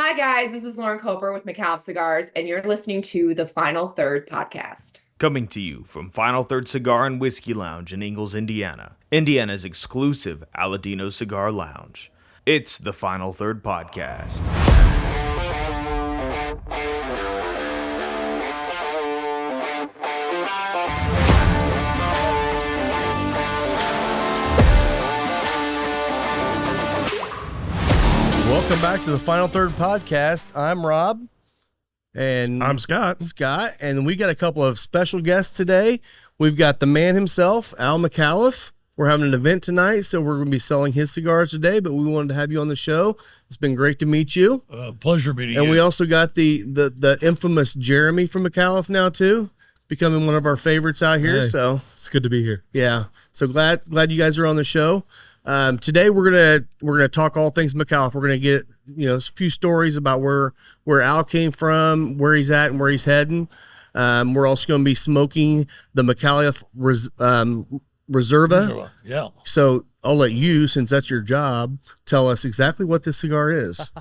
Hi, guys. This is Lauren Coper with Micallef Cigars, and you're listening to the Final Third podcast. Coming to you from Final Third Cigar and Whiskey Lounge in Ingalls, Indiana, Indiana's exclusive Aladino Cigar Lounge. It's the Final Third podcast. Welcome back to the Final Third podcast. I'm Rob. And I'm Scott. And we got a couple of special guests today. We've got the man himself, Al Micallef. We're having an event tonight, so we're going to be selling his cigars today, but we wanted to have you on the show. It's been great to meet you. Pleasure meeting you. And we also got the infamous Jeremy from Micallef now, too, becoming one of our favorites out here. Hey, so it's good to be here. Yeah. So glad you guys are on the show. Today we're gonna talk all things Micallef. We're gonna get a few stories about where Al came from, where he's at, and where he's heading. We're also gonna be smoking the Micallef Reserva. Yeah. So I'll let you, since that's your job, tell us exactly what this cigar is.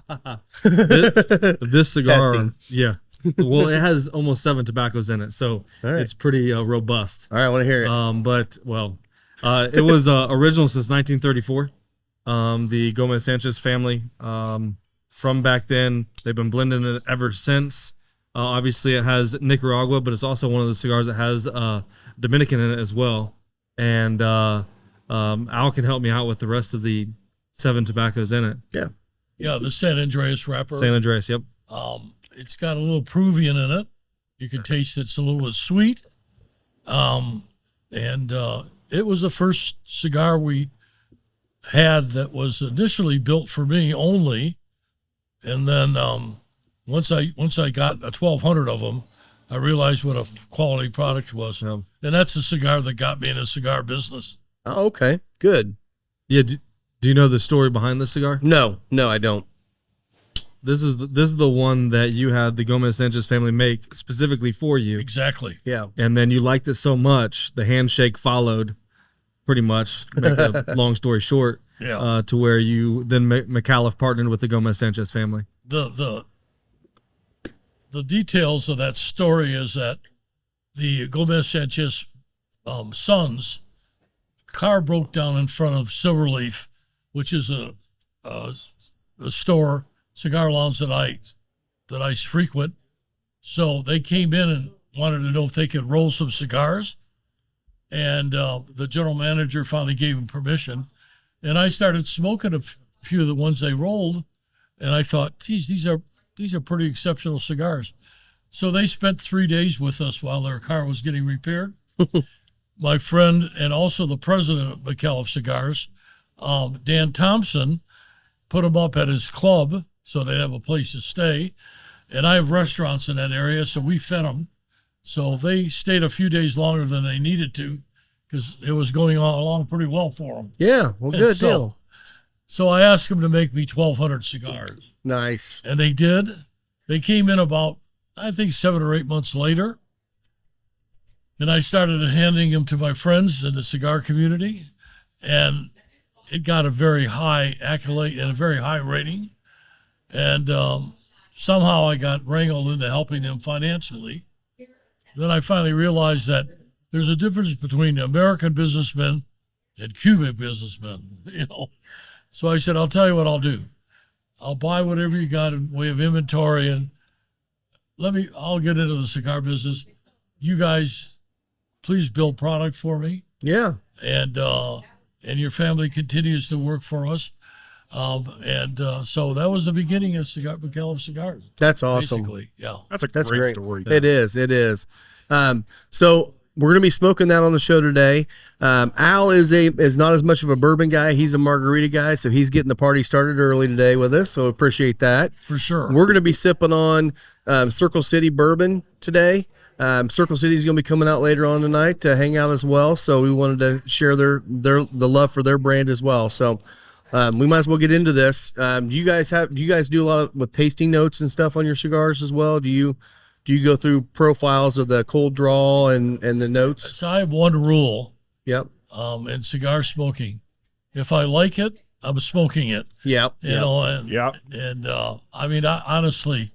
This cigar, Testing. yeah. Well, it has almost 7 tobaccos in it, so right. It's pretty robust. All right, I want to hear it. It was original since 1934. The Gomez Sanchez family. From back then, they've been blending it ever since. Obviously, it has Nicaragua, but it's also one of the cigars that has Dominican in it as well. And Al can help me out with the rest of the 7 tobaccos in it. Yeah. Yeah, the San Andreas wrapper. San Andreas, yep. It's got a little Peruvian in it. You can taste it's a little bit sweet. It was the first cigar we had that was initially built for me only. And then once I got 1,200 of them, I realized what a quality product was. Yeah. And that's the cigar that got me in the cigar business. Oh, okay. Good. Yeah. Do you know the story behind this cigar? No, I don't. This is the one that you had the Gomez Sanchez family make specifically for you. Exactly. Yeah. And then you liked it so much, the handshake followed, pretty much, to make a long story short, to where you then Micallef partnered with the Gomez Sanchez family. The details of that story is that the Gomez Sanchez sons' car broke down in front of Silverleaf, which is a store, cigar lounge that I frequent. So they came in and wanted to know if they could roll some cigars. And the general manager finally gave him permission. And I started smoking a few of the ones they rolled. And I thought, geez, these are pretty exceptional cigars. So they spent 3 days with us while their car was getting repaired. My friend and also the president of Micallef Cigars, Dan Thompson, put them up at his club so they'd have a place to stay. And I have restaurants in that area, so we fed them. So they stayed a few days longer than they needed to because it was going along pretty well for them. Yeah, well, good deal. So I asked them to make me 1,200 cigars. Nice. And they did. They came in about, I think, 7 or 8 months later. And I started handing them to my friends in the cigar community. And it got a very high accolade and a very high rating. And somehow I got wrangled into helping them financially. Then I finally realized that there's a difference between American businessmen and Cuban businessmen, So I said, I'll tell you what I'll do. I'll buy whatever you got in way of inventory and I'll get into the cigar business. You guys, please build product for me. Yeah. And your family continues to work for us. So that was the beginning of Micallef Cigars. That's awesome. Basically, yeah. That's great story. It is. So we're going to be smoking that on the show today. Al is not as much of a bourbon guy. He's a margarita guy, so he's getting the party started early today with us. So appreciate that. For sure. We're going to be sipping on Circle City bourbon today. Circle City is going to be coming out later on tonight to hang out as well. So we wanted to share the love for their brand as well. So we might as well get into this. Do you guys do a lot with tasting notes and stuff on your cigars as well? Do you go through profiles of the cold draw and the notes? So I have one rule. Yep. In cigar smoking. If I like it, I'm smoking it. Yep. You know, and Yep. and I mean, honestly,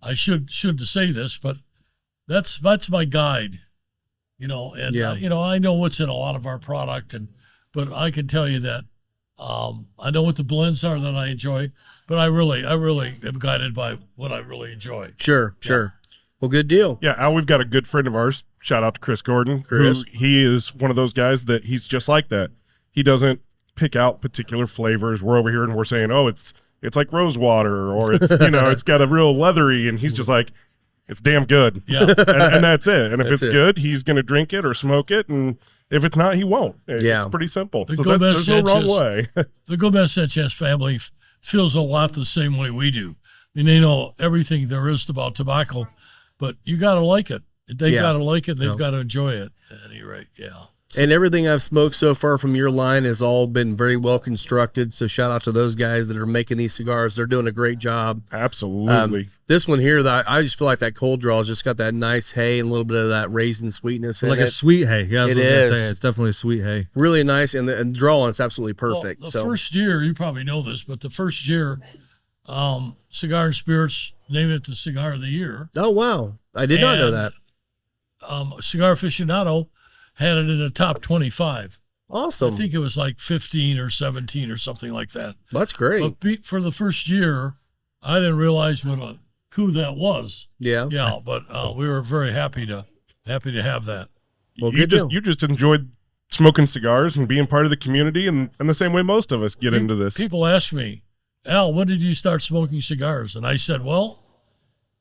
I should say this, but that's my guide. You know, and you know, I know what's in a lot of our product, but I can tell you that I know what the blends are that I enjoy, but I really am guided by what I really enjoy. Sure. Well, good deal. Yeah, Al, we've got a good friend of ours. Shout out to Chris Gordon. Chris. He is one of those guys that he's just like that. He doesn't pick out particular flavors. We're over here and we're saying, oh, it's like rose water, or it's it's got a real leathery, and he's just like, it's damn good. Yeah, and that's it. And if That's it's it. good, he's going to drink it or smoke it, and if it's not, he won't. It's pretty simple. The So Gomez there's no wrong Sanchez- way. the Gomez Sanchez family feels a lot the same way we do. I mean, they know everything there is about tobacco, but you got to like it. They got to like it. They've got to enjoy it. At any rate, yeah. And everything I've smoked so far from your line has all been very well constructed. So shout out to those guys that are making these cigars. They're doing a great job. Absolutely. This one here, I just feel like that cold draw has just got that nice hay and a little bit of that raisin sweetness in Like it. a sweet hay. Yeah, that's It what I was gonna is. say. It's definitely a sweet hay. Really nice, and the draw on it's absolutely perfect. Well, the so first year, you probably know this, but the first year, Cigar and Spirits named it the Cigar of the Year. oh wow, I did not know And, that. Cigar Aficionado had it in the top 25. Awesome, I think it was like 15 or 17 or something like that. that's great. But for the first year, I didn't realize what a coup that was. Yeah, Yeah, but we were very happy to have that. well, you good deal. you just enjoyed smoking cigars and being part of the community, and the same way most of us get into this. People ask me, Al, when did you start smoking cigars? And I said, well,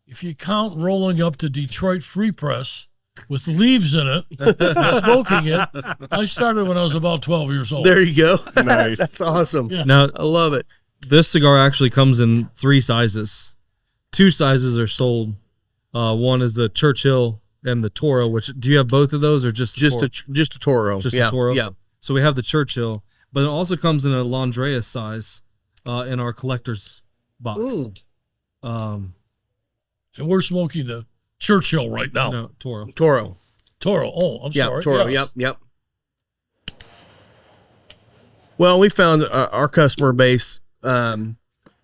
if you count rolling up to Detroit Free Press with leaves in it and smoking it, I started when I was about 12 years old. There you go. Nice. That's awesome. Yeah. Now, I love it. this cigar actually comes in 3 sizes. 2 sizes are sold. One is the Churchill and the Toro. Which do you have both of those, or just the Toro? Just a Toro. Just yeah, a Toro? Yeah. So we have the Churchill, but it also comes in a Landreas size in our collector's box. Ooh. Um, And we're smoking the Churchill right now. no, Toro. Toro. Toro. Oh, I'm Yeah, sorry. Toro. Yes. Yep. Well, we found our customer base,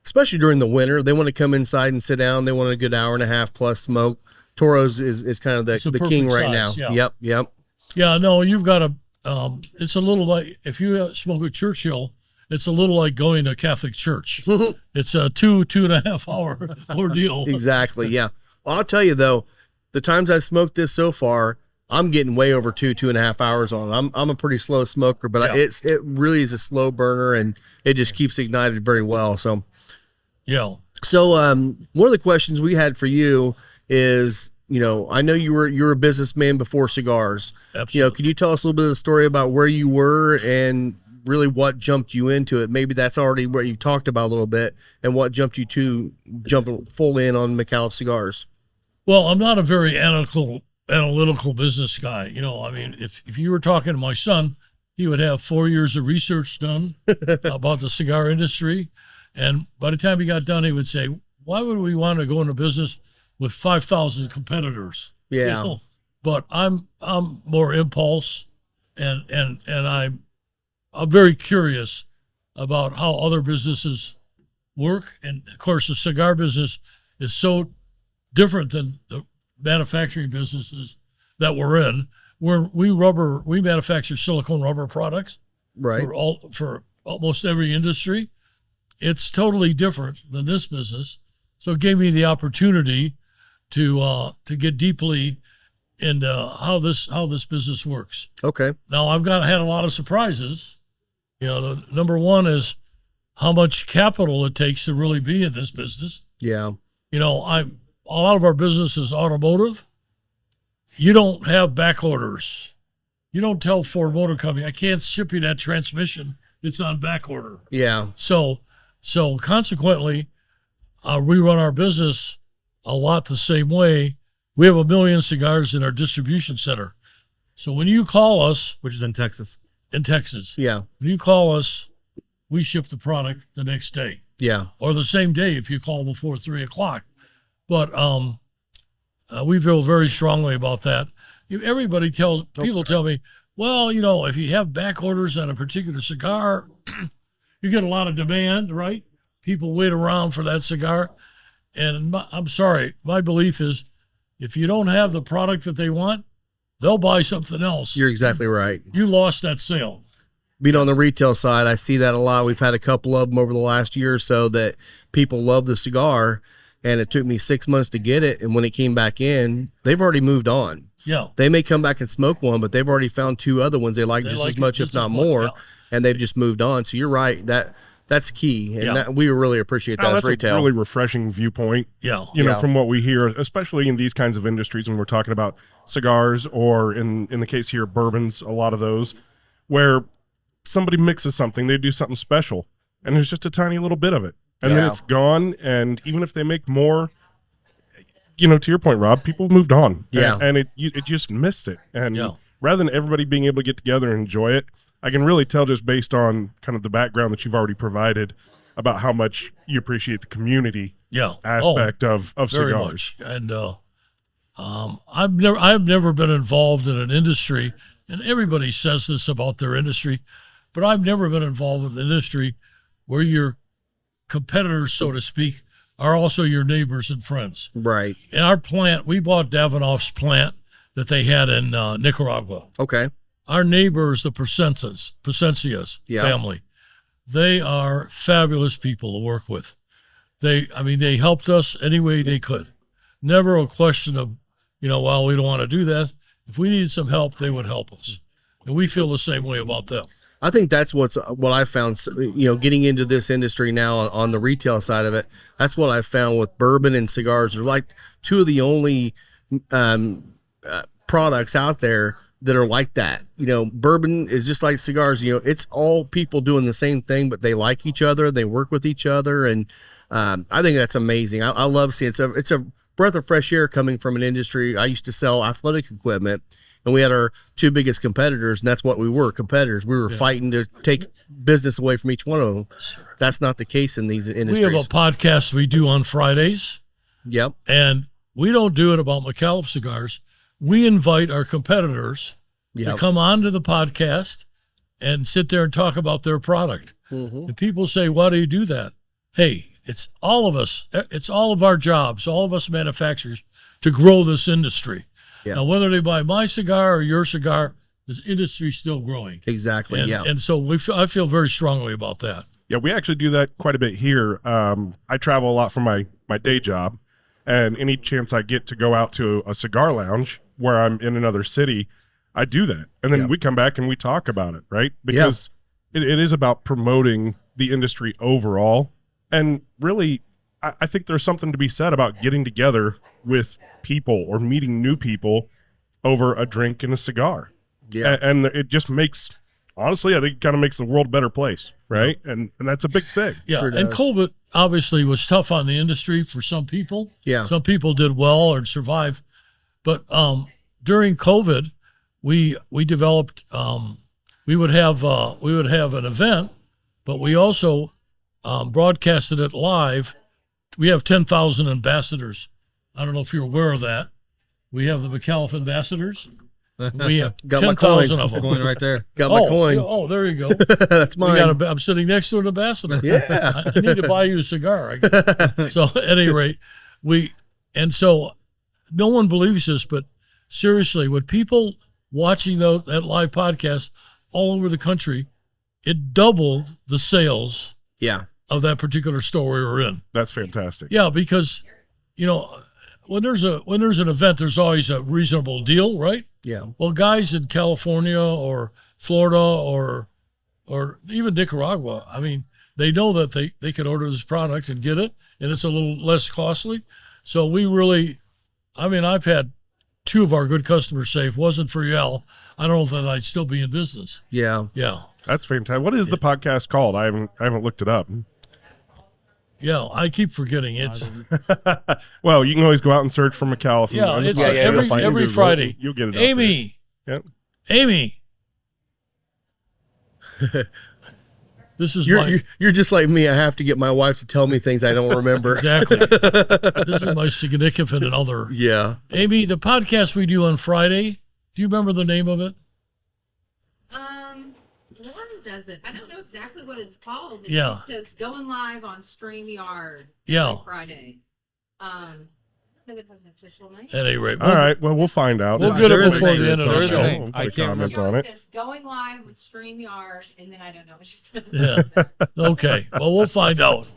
especially during the winter, they want to come inside and sit down. They want a good hour and a half plus smoke. Toro's is kind of It's a the king perfect right size, now. yeah. Yep. Yeah, no, you've got a, it's a little like, if you smoke a Churchill, it's a little like going to Catholic church. It's a 2.5 hour ordeal. Exactly. Yeah. Well, I'll tell you though, the times I've smoked this so far, I'm getting way over 2.5 hours on it. I'm a pretty slow smoker, but Yeah. it really is a slow burner, and it just keeps ignited very well. So Yeah. one of the questions we had for you is, I know you're a businessman before cigars. Absolutely. Could you tell us a little bit of the story about where you were and really what jumped you into it? Maybe that's already what you talked about a little bit, and what jumped you to jump full in on Micallef Cigars. Well, I'm not a very analytical business guy. I mean, if you were talking to my son, he would have 4 years of research done about the cigar industry. And by the time he got done, he would say, why would we want to go into business with 5,000 competitors? Yeah. But I'm more impulse, and I'm very curious about how other businesses work. And of course, the cigar business is so different than the manufacturing businesses that we're in, where we manufacture silicone rubber products Right. for almost every industry. It's totally different than this business. So it gave me the opportunity to get deeply into how this business works. Okay. Now I've had a lot of surprises. The number one is how much capital it takes to really be in this business. Yeah. A lot of our business is automotive. You don't have back orders. You don't tell Ford Motor Company, I can't ship you that transmission. It's on back order. Yeah. So consequently, we run our business a lot the same way. We have 1 million cigars in our distribution center. So when you call us Which is in Texas. in Texas, Yeah. when you call us, we ship the product the next day Yeah. or the same day if you call before 3 o'clock. But we feel very strongly about that. People tell me, well, if you have back orders on a particular cigar, you get a lot of demand, right? People wait around for that cigar. And I'm sorry, my belief is if you don't have the product that they want, they'll buy something else. You're exactly right. You lost that sale. Being on the retail side, I see that a lot. We've had a couple of them over the last year or so that people love the cigar, and it took me 6 months to get it. And when it came back in, they've already moved on. Yeah. They may come back and smoke one, but they've already found 2 other ones they like just as much, if not more, and they've just moved on. So you're right. That's key, and that, we really appreciate that as retail. That's a really refreshing viewpoint. Yeah. From what we hear, especially in these kinds of industries when we're talking about cigars or in the case here, bourbons, a lot of those, where somebody mixes something, they do something special, and there's just a tiny little bit of it, and then it's gone. And even if they make more, to your point, Rob, people have moved on. And it just missed it. And rather than everybody being able to get together and enjoy it, I can really tell just based on kind of the background that you've already provided about how much you appreciate the community aspect of very cigars. Much. And I've never been involved in an industry, and everybody says this about their industry, but I've never been involved in an industry where your competitors, so to speak, are also your neighbors and friends. Right. In our plant, we bought Davidoff's plant that they had in Nicaragua. Okay. Our neighbors, the Presencias family, they are fabulous people to work with. They helped us any way they could. Never a question of, well, we don't want to do that. If we needed some help, they would help us. And we feel the same way about them. I think that's what I found, getting into this industry now on the retail side of it. That's what I found with bourbon and cigars. They're like 2 of the only products out there that are like that. Bourbon is just like cigars. It's all people doing the same thing, but they like each other. They work with each other. And I think that's amazing. I love seeing it's a breath of fresh air coming from an industry. I used to sell athletic equipment, and we had our 2 biggest competitors, and that's what we were, competitors. We were fighting to take business away from each one of them. That's not the case in these industries. We have a podcast we do on Fridays. Yep. And we don't do it about Micallef Cigars. We invite our competitors to come onto the podcast and sit there and talk about their product. Mm-hmm. And people say, why do you do that? Hey, it's all of us. It's all of our jobs, all of us manufacturers, to grow this industry. Yeah. Now, whether they buy my cigar or your cigar, this industry is still growing. Exactly, And so I feel very strongly about that. Yeah, we actually do that quite a bit here. I travel a lot for my day job, and any chance I get to go out to a cigar lounge where I'm in another city, I do that. And then we come back and we talk about it, right? Because it is about promoting the industry overall. And really, I think there's something to be said about getting together with people or meeting new people over a drink and a cigar. Yeah. And it just makes, honestly, I think it kind of makes the world a better place, right? And that's a big thing. Yeah, Sure and does. COVID obviously was tough on the industry for some people. Yeah. Some people did well or survived. But during COVID, we developed, we would have an event, but we also broadcasted it live. We have 10,000 ambassadors. I don't know if you're aware of that. We have the Micallef ambassadors. We have Got my 10,000 of them. Coin right there. Got my coin. Oh, there you go. That's mine. I'm sitting next to an ambassador. Yeah. I need to buy you a cigar. So at any rate, so no one believes this, but seriously, with people watching that live podcast all over the country, it doubled the sales of that particular store we were in. That's fantastic. Yeah, because, when there's an event, there's always a reasonable deal, right? Yeah. Well, guys in California or Florida or even Nicaragua, I mean, they know that they can order this product and get it, and it's a little less costly. So we really, I've had 2 of our good customers say, if it wasn't for y'all, I don't know that I'd still be in business. Yeah. Yeah. That's fantastic. What is the podcast called? I haven't looked it up. Yeah, I keep forgetting. It's well, you can always go out and search for Micallef. it's you'll find every it. Friday. You'll get it. Amy. Yep. Amy. This is You're just like me. I have to get my wife to tell me things I don't remember. Exactly. This is my significant other. Yeah. Amy, the podcast we do on Friday, do you remember the name of it? One does it. I don't know exactly what it's called. It Yeah. says going live on StreamYard. Yeah. Every Friday. I don't know if it has an official name. At any rate, All right. Well, we'll find out. We'll Yeah, get it there is a before name. the end of There the is a show. name. We'll put I a can't comment Sure, on it it. says going live with StreamYard, and then I don't know what she said. Yeah. Okay. Well, we'll find out.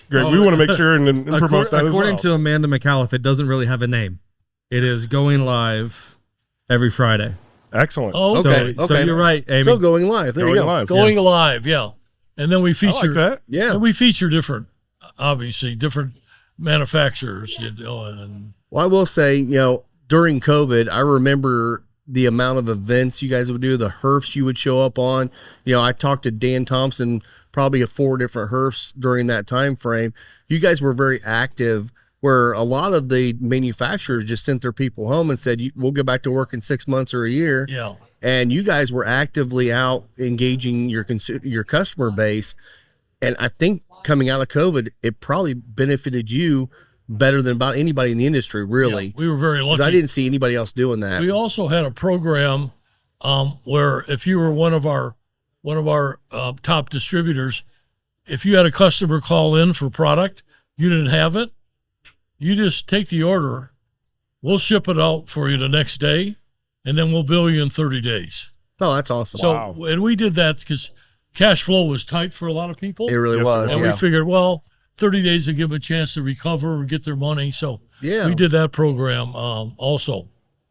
Great. We want to make sure and promote that According as well. to Amanda Micallef, it doesn't really have a name. It is going live every Friday. Excellent. Oh, Okay. So you're right, Amy. So going live. There Going you go. live. Going Yes. live, yeah. And then we I feature like that. Yeah. and we feature different, obviously, different manufacturers, you know, and Well, I will say, during COVID, I remember the amount of events you guys would do, the herfs you would show up on. I talked to Dan Thompson, probably 4 different herfs during that time frame. You guys were very active, where a lot of the manufacturers just sent their people home and said, we'll go back to work in 6 months or a year. yeah. And you guys were actively out engaging your customer base. And I think coming out of COVID, it probably benefited you better than about anybody in the industry, really. Yeah, we were very 'Cause lucky. I didn't see anybody else doing that. We also had a program where if you were one of our top distributors, if you had a customer call in for product, you didn't have it, you just take the order, we'll ship it out for you the next day, and then we'll bill you in 30 days. Oh, that's awesome. So, and we did that because cash flow was tight for a lot of people. It really Yes, it was. was. And Yeah. we figured, well, 30 days to give them a chance to recover or get their money. So Yeah. we did that program also.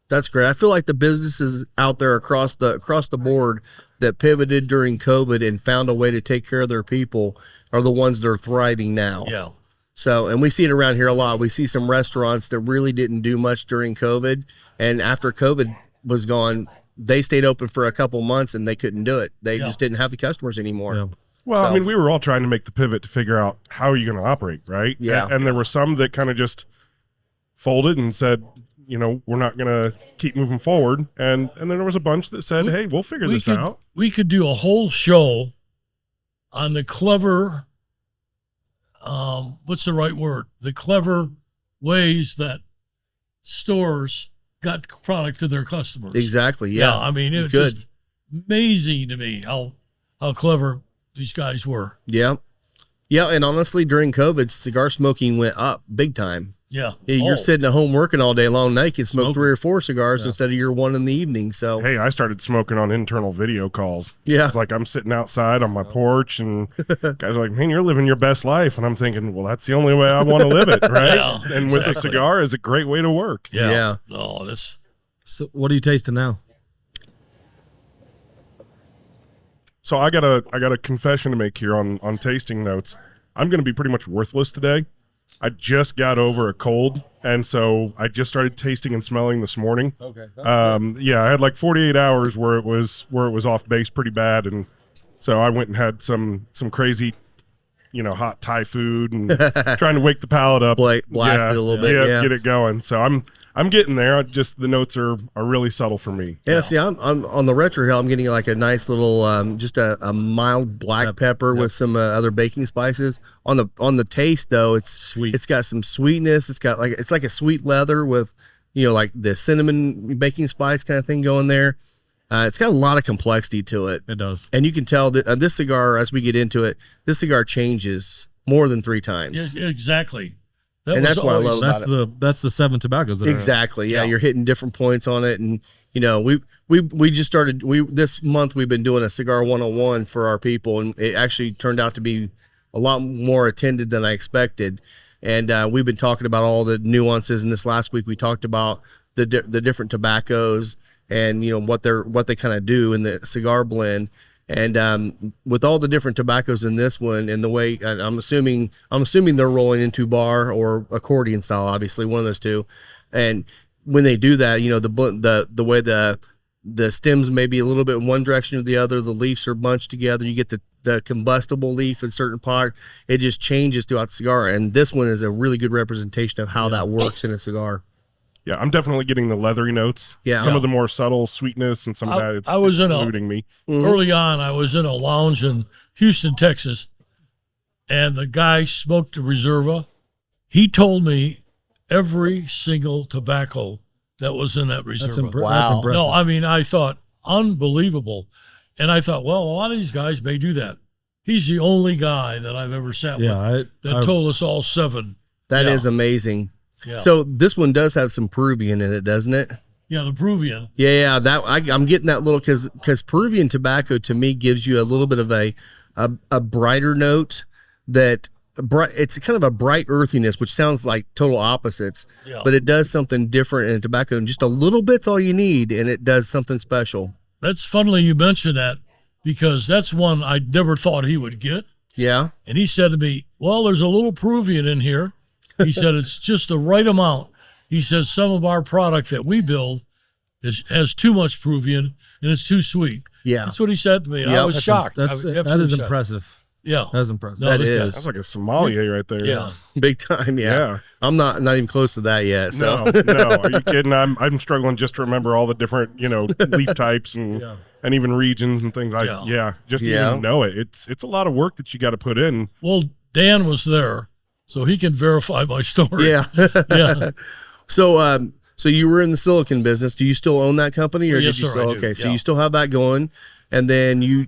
That's great. I feel like the businesses out there across the board that pivoted during COVID and found a way to take care of their people are the ones that are thriving now. Yeah. So, and we see it around here a lot. We see some restaurants that really didn't do much during COVID, and after COVID was gone, they stayed open for a couple months and they couldn't do it. They Yeah. just didn't have the customers anymore. Yeah. Well, So- I mean, we were all trying to make the pivot to figure out how are you going to operate, right? Yeah. And there were some that kind of just folded and said, we're not going to keep moving forward. And then there was a bunch that said, hey, we'll figure this out. We could do a whole show on the clever, what's the right word? The clever ways that stores got product to their customers. Exactly. Yeah. I mean, it was Good. just amazing to me how clever these guys were. Yeah. Yeah. And honestly, during COVID, cigar smoking went up big time. Yeah. You're Oh, sitting at home working all day long. Now you can smoke Smoking. 3 or 4 cigars instead of your one in the evening. So, Hey, I started smoking on internal video calls. yeah. It's like I'm sitting outside on my porch and guys are like, man, you're living your best life. And I'm thinking, well, that's the only way I want to live it, right? Yeah, and with a exactly. cigar is a great way to work. Yeah. Yeah. No, that's So what are you tasting now? So I got a confession to make here on tasting notes. I'm going to be pretty much worthless today. I just got over a cold, and so I just started tasting and smelling this morning. Okay. Yeah, I had like 48 hours where it was off base pretty bad, and so I went and had some crazy, hot Thai food and trying to wake the palate up, Blast it a little bit, yeah. get it going. So I'm getting there. Just the notes are really subtle for me. Yeah, see, I'm on the retro hill. I'm getting like a nice little, just a mild black pepper with some other baking spices. On the taste though, it's Sweet. It's got some sweetness. It's like a sweet leather with, like the cinnamon baking spice kind of thing going there. It's got a lot of complexity to it, It does. and you can tell that this cigar, as we get into it, this cigar changes more than 3 times. yeah, exactly. That And was that's what I always- love. That's the 7 tobaccos. That are in it. Exactly. Yeah, Yeah. you're hitting different points on it, and we just started. This month we've been doing a cigar 101 for our people, and it actually turned out to be a lot more attended than I expected. And we've been talking about all the nuances. And this last week we talked about the different tobaccos and what they kind of do in the cigar blend. And with all the different tobaccos in this one, and the way I'm assuming they're rolling into bar or accordion style, obviously one of those two. And when they do that, the way the stems may be a little bit in one direction or the other, the leaves are bunched together. You get the combustible leaf in certain part. It just changes throughout the cigar. And this one is a really good representation of how that works in a cigar. Yeah, I'm definitely getting the leathery notes. Yeah. Some of the more subtle sweetness and some of that. It's eluding me. Early on, I was in a lounge in Houston, Texas, and the guy smoked a Reserva. He told me every single tobacco that was in that Reserva. That's impressive. No, I mean, I thought, unbelievable. And I thought, well, a lot of these guys may do that. He's the only guy that I've ever sat with that told us all 7. That is amazing. Yeah. So this one does have some Peruvian in it, doesn't it? Yeah, the Peruvian. Yeah. I'm getting that little because Peruvian tobacco to me gives you a little bit of a brighter note that. It's kind of a bright earthiness, which sounds like total opposites, but it does something different in tobacco, and just a little bit's all you need, and it does something special. That's funny you mentioned that, because that's one I never thought he would get. Yeah. And he said to me, well, there's a little Peruvian in here. He said, it's just the right amount. He says, some of our product that we build has too much Peruvian, and it's too sweet. Yeah. That's what he said to me. And I was shocked. That is impressive. Yeah. That's impressive. No, That is. That's like a sommelier right there. Yeah. Big time. Yeah. I'm not even close to that yet. So. No. Are you kidding? I'm struggling just to remember all the different, leaf types and even regions and things. Even know it. It's a lot of work that you got to put in. Well, Dan was there, so he can verify my story. Yeah. Yeah. So you were in the silicon business. Do you still own that company, or Yes, did you sir, sell? I do. Okay, so Yeah. you still have that going, and then you're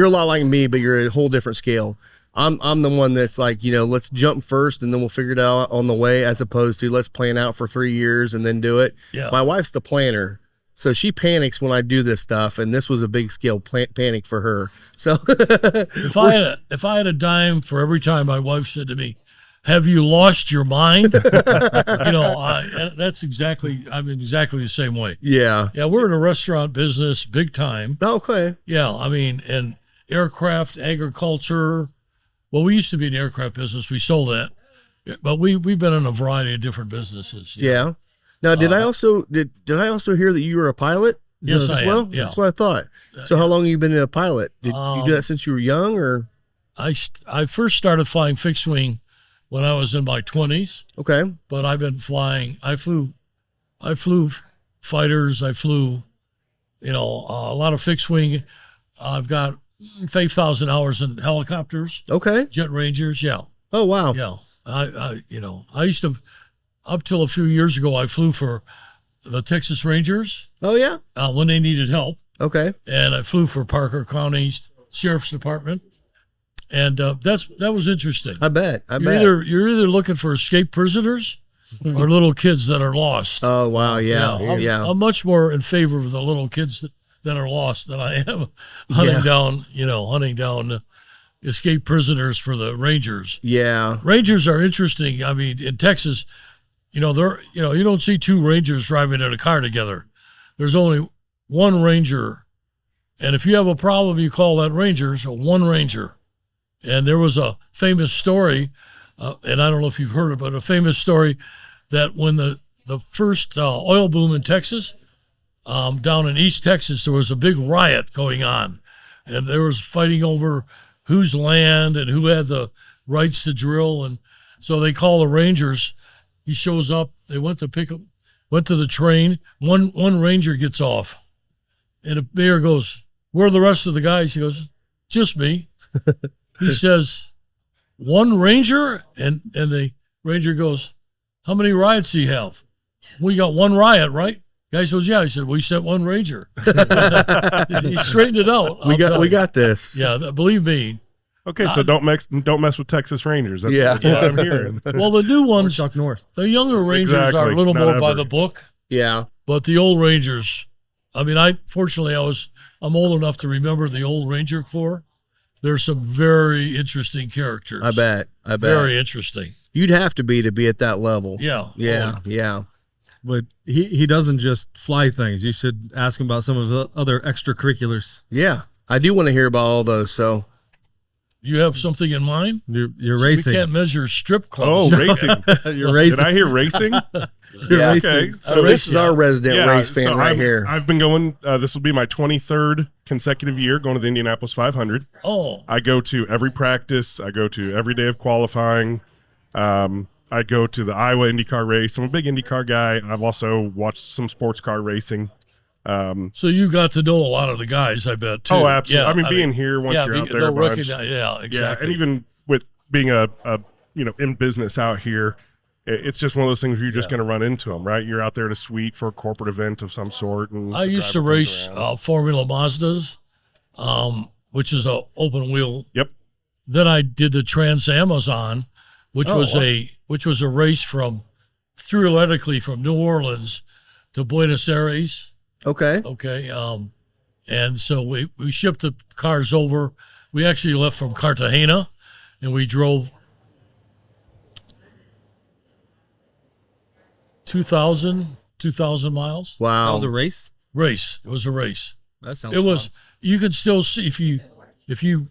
a lot like me, but you're at a whole different scale. I'm the one that's like, let's jump first and then we'll figure it out on the way, as opposed to let's plan out for 3 years and then do it. Yeah. My wife's the planner, so she panics when I do this stuff, and this was a big scale panic for her. So If I had a dime for every time my wife said to me, have you lost your mind? That's exactly, I'm exactly the same way. yeah. Yeah, we're in a restaurant business, big time. Okay. Yeah, and aircraft, agriculture. Well, we used to be in the aircraft business. We sold that. But we've been in a variety of different businesses. Yeah. Now, did I also hear that you were a pilot? Yes, as I well? am. Yeah. That's what I thought. So how long have you been a pilot? Did you do that since you were young, or? I first started flying fixed wing when I was in my 20s, Okay. but I've been flying. I flew fighters. I flew, a lot of fixed wing. I've got 5,000 hours in helicopters, Okay. jet rangers. Yeah. Oh, wow. Yeah. I used to, up till a few years ago, I flew for the Texas Rangers Oh, yeah. when they needed help. Okay. And I flew for Parker County Sheriff's Department. And that was interesting. I bet. You're either looking for escaped prisoners or little kids that are lost. Oh, wow. Yeah. Yeah. I'm much more in favor of the little kids that are lost than I am hunting down escaped prisoners for the Rangers. Yeah. Rangers are interesting. I mean, in Texas, you don't see 2 Rangers driving in a car together. There's only one Ranger. And if you have a problem, you call that Ranger, so one Ranger. And there was a famous story, and I don't know if you've heard of it, a famous story that when the first oil boom in Texas, down in East Texas, there was a big riot going on. And there was fighting over whose land and who had the rights to drill. And so they call the Rangers. He shows up. They went to the train. One Ranger gets off. And the mayor goes, where are the rest of the guys? He goes, just me. He says, one Ranger? And the Ranger goes, how many riots do you have? We got one riot, right? Guy goes, yeah. He said, we sent one Ranger. He straightened it out. We got this. Yeah, believe me. Okay, so don't mess with Texas Rangers. That's Yeah. what I'm hearing. Well, the new ones, Chuck North. the younger Rangers Exactly, are a little not more by ever. the book, Yeah. but the old Rangers, I mean, I'm old enough to remember the old Ranger Corps. There's some very interesting characters. I bet. Very interesting. You'd have to be at that level. Yeah. Yeah. Yeah. But he doesn't just fly things. You should ask him about some of the other extracurriculars. Yeah. I do want to hear about all those. So You have something in mind? You're So racing. We can't measure strip Oh, clubs. racing. You're racing. Did I hear racing? yeah. Okay. So this is our resident race fan so right I've, here. I've been going, this will be my 23rd consecutive year going to the Indianapolis 500. Oh, I go to every practice. I go to every day of qualifying. I go to the Iowa IndyCar race. I'm a big IndyCar guy. I've also watched some sports car racing. so you got to know a lot of the guys, I bet, too. Oh, absolutely. Yeah, I mean, being here once you're out there, they'll a bunch. recognize, yeah, exactly. Yeah, and even with being a in business out here, it's just one of those things where you're just going to run into them, right? You're out there at a suite for a corporate event of some sort. And I used to race Formula Mazdas, which is a open wheel. Yep. Then I did the Trans Amazon, which was a race from theoretically from New Orleans to Buenos Aires. Okay. Okay. And so we shipped the cars over. We actually left from Cartagena, and we drove 2,000 miles. Wow. That was a race. It was a race. That sounds. It was. fun. You can still see if you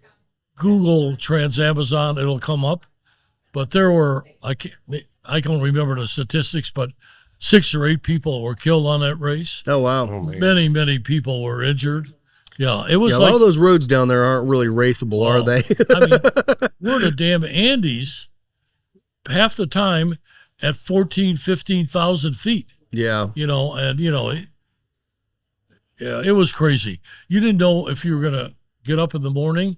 Google Trans Amazon, it'll come up. But there were I can't remember the statistics, but 6 or 8 people were killed on that race. Oh, wow. Many people were injured. Yeah, it was Yeah, a like lot of those roads down there aren't really raceable, are they? I mean, we're in the damn Andes half the time at 15,000 feet. Yeah. It was crazy. You didn't know if you were going to get up in the morning,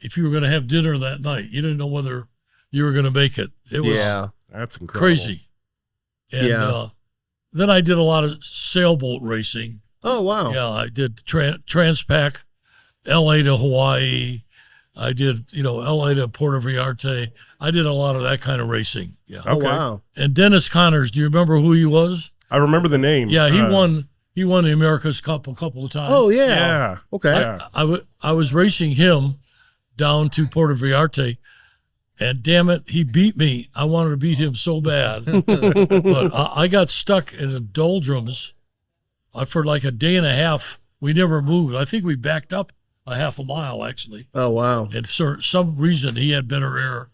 if you were going to have dinner that night. You didn't know whether you were going to make it. It was That's incredible. crazy. And then I did a lot of sailboat racing. Oh, wow. Yeah, I did Transpac, L.A. to Hawaii. I did, L.A. to Puerto Vallarta. I did a lot of that kind of racing. Yeah. Oh, Okay. wow. And Dennis Connors, do you remember who he was? I remember the name. Yeah, he won the America's Cup a couple of times. Oh, yeah. Yeah. Okay. Yeah. I was racing him down to Puerto Vallarta, and damn it, he beat me. I wanted to beat him so bad. But I got stuck in the doldrums for like a day and a half. We never moved. I think we backed up a half a mile, actually. Oh, wow. And for some reason, he had better air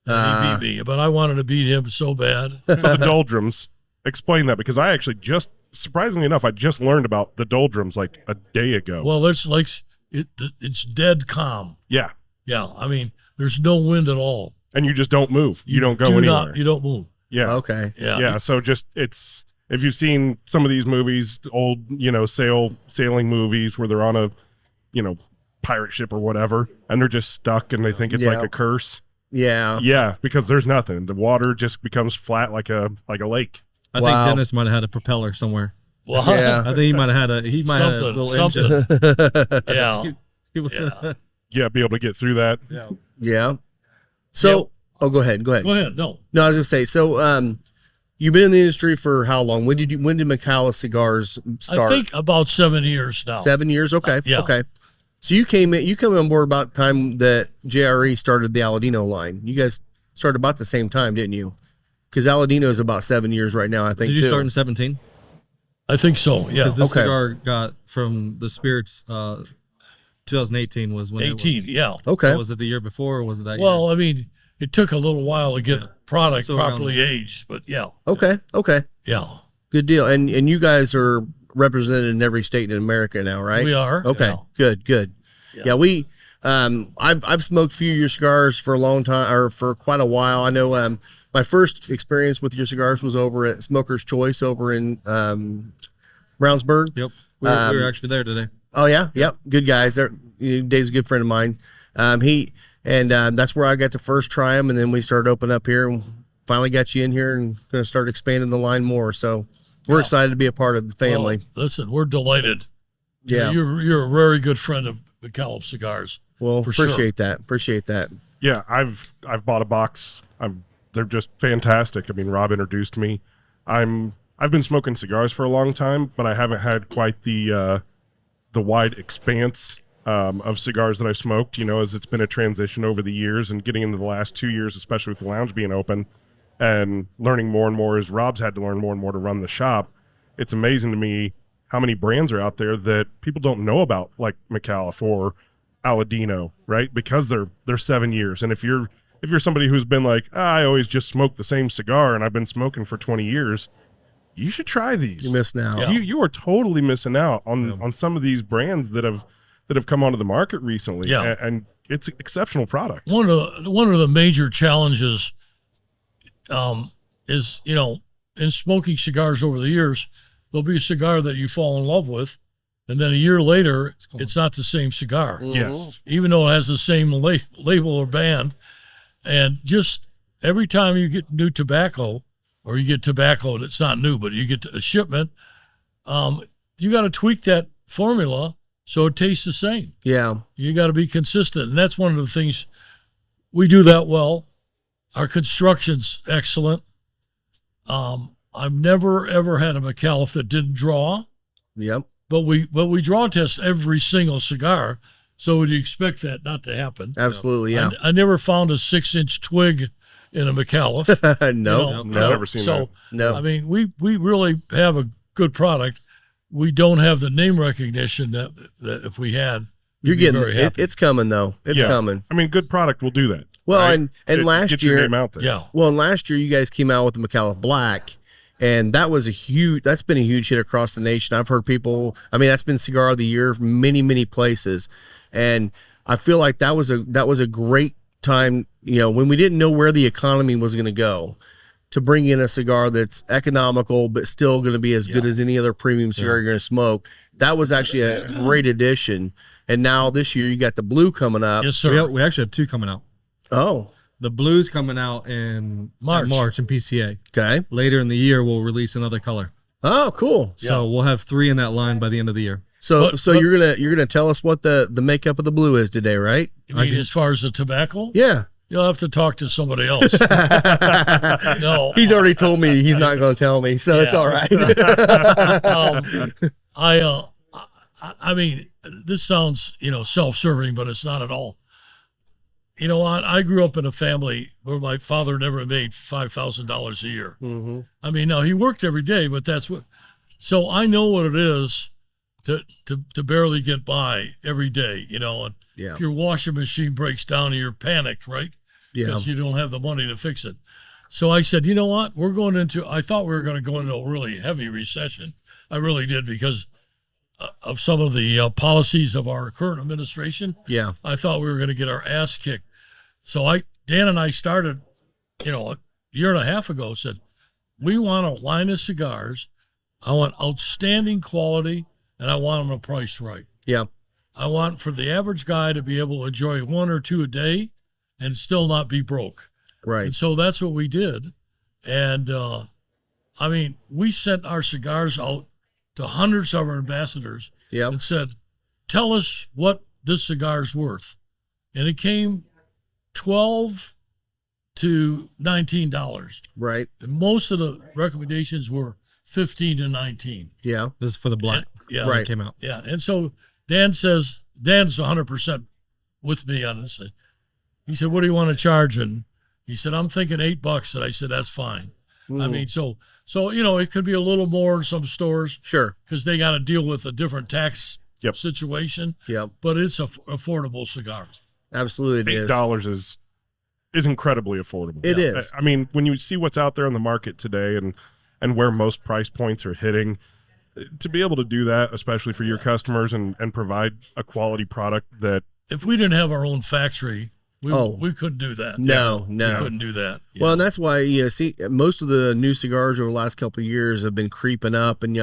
and he beat me. But I wanted to beat him so bad. So the doldrums, explain that, because I actually surprisingly enough, I just learned about the doldrums like a day ago. Well, it's like it's dead calm. Yeah. Yeah, I mean, there's no wind at all. And you just don't move. You don't go anywhere. You don't move. Yeah. Okay. Yeah. Yeah. So if you've seen some of these movies, old, sailing movies where they're on a, pirate ship or whatever, and they're just stuck and they think it's like a curse. Yeah. Yeah. Because there's nothing. The water just becomes flat like a lake. I Wow. think Dennis might have had a propeller somewhere. Well, Yeah. I think he might have had a little engine. Yeah. Yeah. Yeah. Be able to get through that. Yeah. So, go ahead. Go ahead. No. No, I was gonna say. So, you've been in the industry for how long? When did Micallef Cigars start? I think about 7 years now. 7 years. Okay. Yeah. Okay. So you came on board about the time that JRE started the Aladino line. You guys started about the same time, didn't you? Because Aladino is about 7 years right now, I think. Did you too. start in 17? I think so. Yeah. Because this Okay. cigar got from the Spirits. 2018 was when 18. it was. Yeah. Okay. So was it the year before or was it that year? Well, I mean, it took a little while to get product So around properly aged, but yeah. Okay. Okay. Yeah. Good deal. And you guys are represented in every state in America now, right? We are. Okay. Yeah. Good. Yeah. We I've smoked a few of your cigars for a long time, or for quite a while. I know my first experience with your cigars was over at Smoker's Choice over in Brownsburg. Yep. We were actually there today. Oh yeah, yep. Good guys. Dave's a good friend of mine. That's where I got to first try them, and then we started opening up here, and finally got you in here, and going to start expanding the line more. So we're excited to be a part of the family. Well, listen, we're delighted. Yeah. You're a very good friend of Micallef Cigars. Well, for sure. appreciate that. Yeah. I've bought a box. They're just fantastic. I mean, Rob introduced me. I've been smoking cigars for a long time, but I haven't had quite the wide expanse of cigars that I smoked, as it's been a transition over the years and getting into the last 2 years, especially with the lounge being open and learning more and more as Rob's had to learn more and more to run the shop. It's amazing to me how many brands are out there that people don't know about, like Micallef or Aladino, right? Because they're 7 years. And if you're somebody who's been like, I always just smoke the same cigar and I've been smoking for 20 years, you should try these. You're missing out. Yeah. You are totally missing out on some of these brands that have come onto the market recently. Yeah. And it's an exceptional product. One of the major challenges is, in smoking cigars over the years, there'll be a cigar that you fall in love with, and then a year later, it's not the same cigar. Yes. Even though it has the same label or band. And just every time you get new tobacco, or you get tobacco and it's not new, but you get a shipment, you got to tweak that formula so it tastes the same. Yeah. You got to be consistent. And that's one of the things we do that well. Our construction's excellent. I've never, ever had a Micallef that didn't draw, Yep. but we draw test every single cigar. So would you expect that not to happen? Absolutely. Yeah. I never found a 6-inch twig in a Micallef. No. I've never seen that. No. I mean, we really have a good product. We don't have the name recognition that if we had, You're we'd be getting very it. happy. It's coming though. It's Yeah. coming. I mean, good product will do that. Well, right? and Get last your year, name out there. Yeah. well, and last year you guys came out with the Micallef Black, and that's been a huge hit across the nation. I've heard people. I mean, that's been Cigar of the Year from many places, and I feel like that was a great time. You know, when we didn't know where the economy was going to go, to bring in a cigar that's economical but still going to be as good as any other premium cigar you're going to smoke. That was actually a great addition. And now this year you got the blue coming up. Yes, sir. We actually have two coming out. Oh, The blue's coming out in March in PCA. okay. Later in the year, we'll release another color. Oh, cool. So we'll have 3 in that line by the end of the year. So But- you're gonna tell us what the makeup of the blue is today, right? You mean as far as the tobacco? Yeah. You'll have to talk to somebody else. No. He's already told me he's not going to tell me, so it's Yeah. all right. I mean, this sounds, self-serving, but it's not at all. You know what? I grew up in a family where my father never made $5,000 a year. Mm-hmm. I mean, now he worked every day, but so I know what it is to barely get by every day, and Yeah. if your washing machine breaks down, you're panicked, right? Yeah. Because you don't have the money to fix it. So I said, you know what? I thought we were going to go into a really heavy recession. I really did, because of some of the policies of our current administration. Yeah. I thought we were going to get our ass kicked. So Dan and I started, a year and a half ago, said, we want a line of cigars. I want outstanding quality, and I want them priced right. Yeah. I want for the average guy to be able to enjoy 1 or 2 a day and still not be broke. Right. And so that's what we did. And, we sent our cigars out to hundreds of our ambassadors Yeah. and said, tell us what this cigar's worth. And it came $12 to $19. Right. And most of the recommendations were 15 to 19. Yeah. This is for the black. Yeah. That Right. came out. Yeah. And so Dan's 100% with me on this. He said, what do you want to charge? And he said, I'm thinking $8. And I said, that's fine. I mean, so it could be a little more in some stores Sure. because they got to deal with a different tax Yep. situation, Yep. but it's a affordable cigar. Absolutely, it is. $8 is incredibly affordable. It is. I mean, when you see what's out there in the market today and where most price points are hitting, to be able to do that, especially for your customers and provide a quality product that If we didn't have our own factory, we Oh. we couldn't do that. No, We no. couldn't do that. Yeah. Well, and that's why see most of the new cigars over the last couple of years have been creeping up, and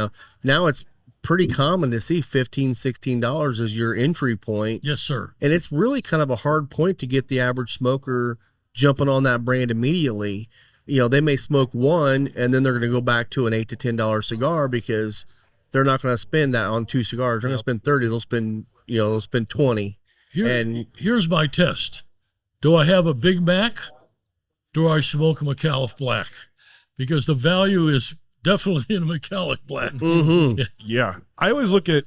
now it's pretty common to see $15-$16 as your entry point, Yes, sir. and it's really kind of a hard point to get the average smoker jumping on that brand immediately. They may smoke one, and then they're going to go back to an $8 to $10 cigar because they're not going to spend that on 2 cigars. They're going to spend 30. They'll spend 20. Here's my test. Do I have a Big Mac? Do I smoke a Micallef Black? Because the value is definitely in a Micallef Black. Mm-hmm. Yeah. I always look at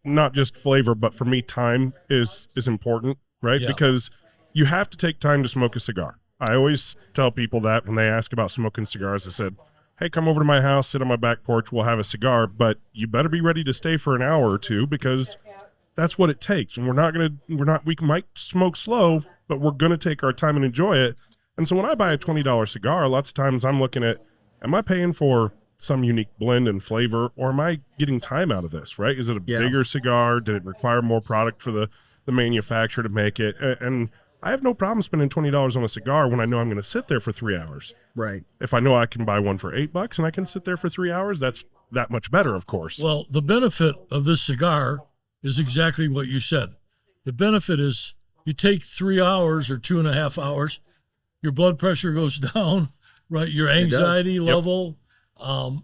not just flavor, but for me, time is important, right? Yeah. Because you have to take time to smoke a cigar. I always tell people that when they ask about smoking cigars, I said, hey, come over to my house, sit on my back porch, we'll have a cigar, but you better be ready to stay for an hour or two because that's what it takes. And we might smoke slow, but we're going to take our time and enjoy it. And so when I buy a $20 cigar, lots of times I'm looking at, am I paying for some unique blend and flavor, or am I getting time out of this, right? Is it a bigger cigar? Did it require more product for the manufacturer to make it? And I have no problem spending $20 on a cigar when I know I'm going to sit there for 3 hours. Right. If I know I can buy one for $8 and I can sit there for 3 hours, that's that much better, of course. Well, the benefit of this cigar is exactly what you said. The benefit is you take 3 hours or 2.5 hours, your blood pressure goes down, right? Your does. anxiety Yep. level.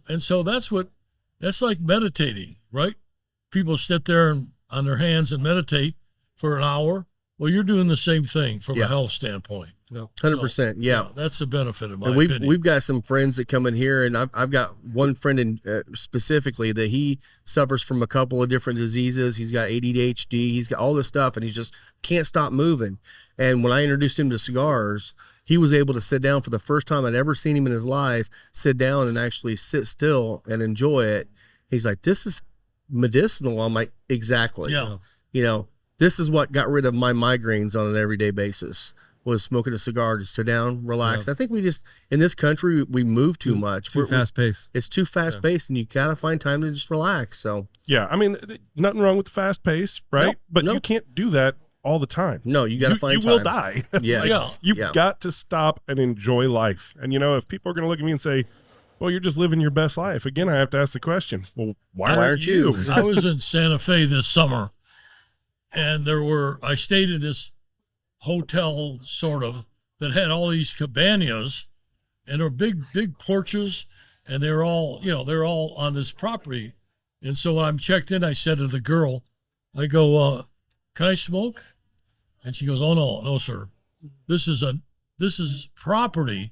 And so that's like meditating, right? People sit there on their hands and meditate for an hour. Well, you're doing the same thing from a health standpoint. 100%. Yeah. That's the benefit of my And opinion. we've got some friends that come in here, and I've got one friend in specifically that he suffers from a couple of different diseases. He's got ADHD, he's got all this stuff, and he just can't stop moving. And when I introduced him to cigars, he was able to sit down for the first time I'd ever seen him in his life, sit down and actually sit still and enjoy it. He's like, this is medicinal. I'm like, exactly. Yeah. You know, this is what got rid of my migraines on an everyday basis, was smoking a cigar, to sit down, relax. I think we just, in this country, we move too much. Too fast paced. It's too fast paced, and you gotta find time to just relax. So Yeah, I mean, nothing wrong with the fast pace, right? Nope, But nope. you can't do that all the time. no, you gotta find you time. will die. Yes. Yeah. You've Yeah. got to stop and enjoy life. And if people are going to look at me and say, well, you're just living your best life, again, I have to ask the question, well, why aren't you? I was in Santa Fe this summer, and I stayed in this hotel sort of that had all these cabanas, and they're big porches, and they're all on this property. And so when I'm checked in, I said to the girl, I go, can I smoke? And she goes, oh no, sir. This property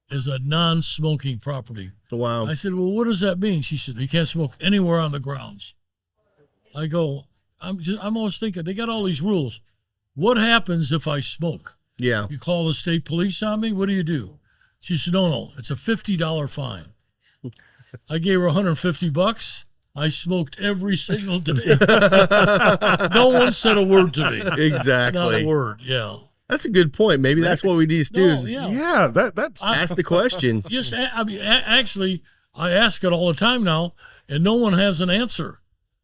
is a non-smoking property. Wow. I said, well, what does that mean? She said, you can't smoke anywhere on the grounds. I go, I'm always thinking, they got all these rules. What happens if I smoke? Yeah. You call the state police on me? What do you do? She said, no, it's a $50 fine. I gave her $150. I smoked every single day. No one said a word to me. Exactly. Not a word. Yeah. That's a good point. Maybe that's what we need to do, No, is yeah. Yeah, that's ask the question. Just, actually, I ask it all the time now, and no one has an answer.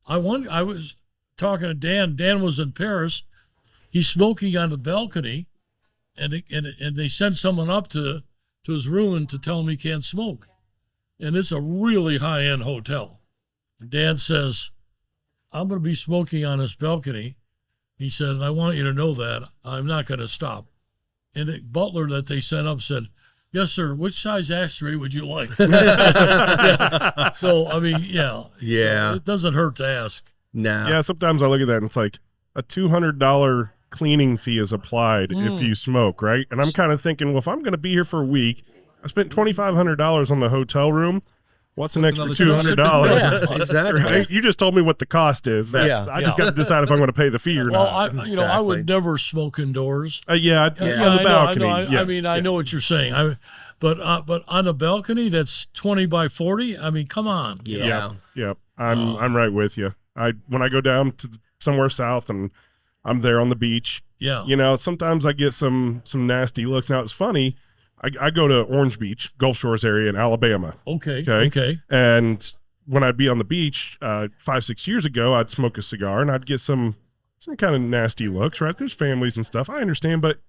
I was talking to Dan. Dan was in Paris. He's smoking on the balcony, and they sent someone up to his room to tell him he can't smoke. And it's a really high-end hotel. Dan says, I'm going to be smoking on this balcony. He said, and I want you to know that I'm not going to stop. And the butler that they sent up said, yes, sir, which size ashtray would you like? Yeah. So, I mean, yeah. Yeah. So it doesn't hurt to ask. Nah. yeah, sometimes I look at that and it's like a $200 cleaning fee is applied if you smoke, right? And I'm kind of thinking, well, if I'm going to be here for a week, I spent $2,500 on the hotel room. What's an extra another $200? Yeah, exactly. Right? You just told me what the cost is. I just got to decide if I'm going to pay the fee or Well, not. I Exactly. would never smoke indoors. On the I balcony. know. I yes, mean, I know yes. what you're saying. But on a balcony that's 20 by 40, I mean, come on. Yeah. Yep. I'm right with you. When I go down to somewhere south and I'm there on the beach, Yeah. sometimes I get some nasty looks. Now it's funny. I go to Orange Beach, Gulf Shores area in Alabama. Okay. And when I'd be on the beach 5-6 years ago, I'd smoke a cigar and I'd get some kind of nasty looks, right? There's families and stuff. I understand, but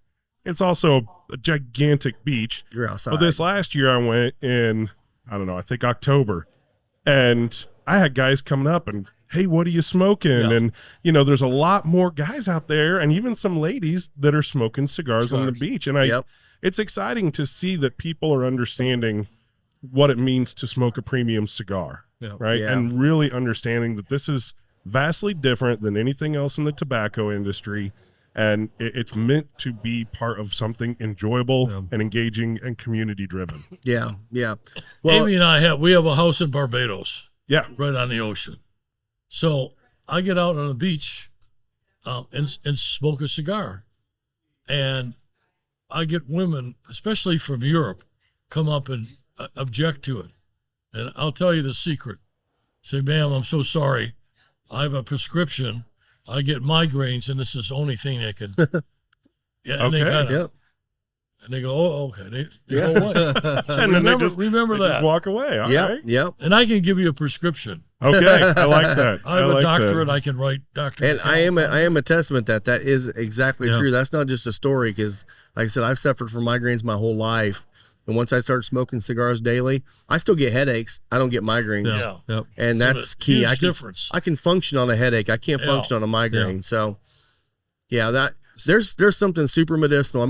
it's also a gigantic beach. You're outside. Well, this last year I went in, I don't know, I think October, and I had guys coming up and, hey, what are you smoking? Yeah. And, there's a lot more guys out there and even some ladies that are smoking cigars on the beach. And Yep. it's exciting to see that people are understanding what it means to smoke a premium cigar, right? Yeah. And really understanding that this is vastly different than anything else in the tobacco industry. And it's meant to be part of something enjoyable and engaging and community driven. Yeah. Yeah. Well, Amy and we have a house in Barbados, Yeah. right on the ocean. So I get out on the beach and smoke a cigar. And I get women, especially from Europe, come up and object to it. And I'll tell you the secret. Say, ma'am, I'm so sorry. I have a prescription. I get migraines, and this is the only thing that can. Yeah, and they Okay. kinda, Yep. and they go, oh, okay. They Yeah. go away. And then remember they that. just walk away. All Yep. right. Yep. And I can give you a prescription. Okay. I like that. I have a like doctorate. that. I can write doctor. And I am a testament that is exactly Yeah. true. That's not just a story, because, like I said, I've suffered from migraines my whole life, and once I start smoking cigars daily, I still get headaches. I don't get migraines, Yeah. Yep. and that's But key. huge difference. I can function on a headache. I can't Yeah. function on a migraine. So, yeah, that there's something super medicinal. I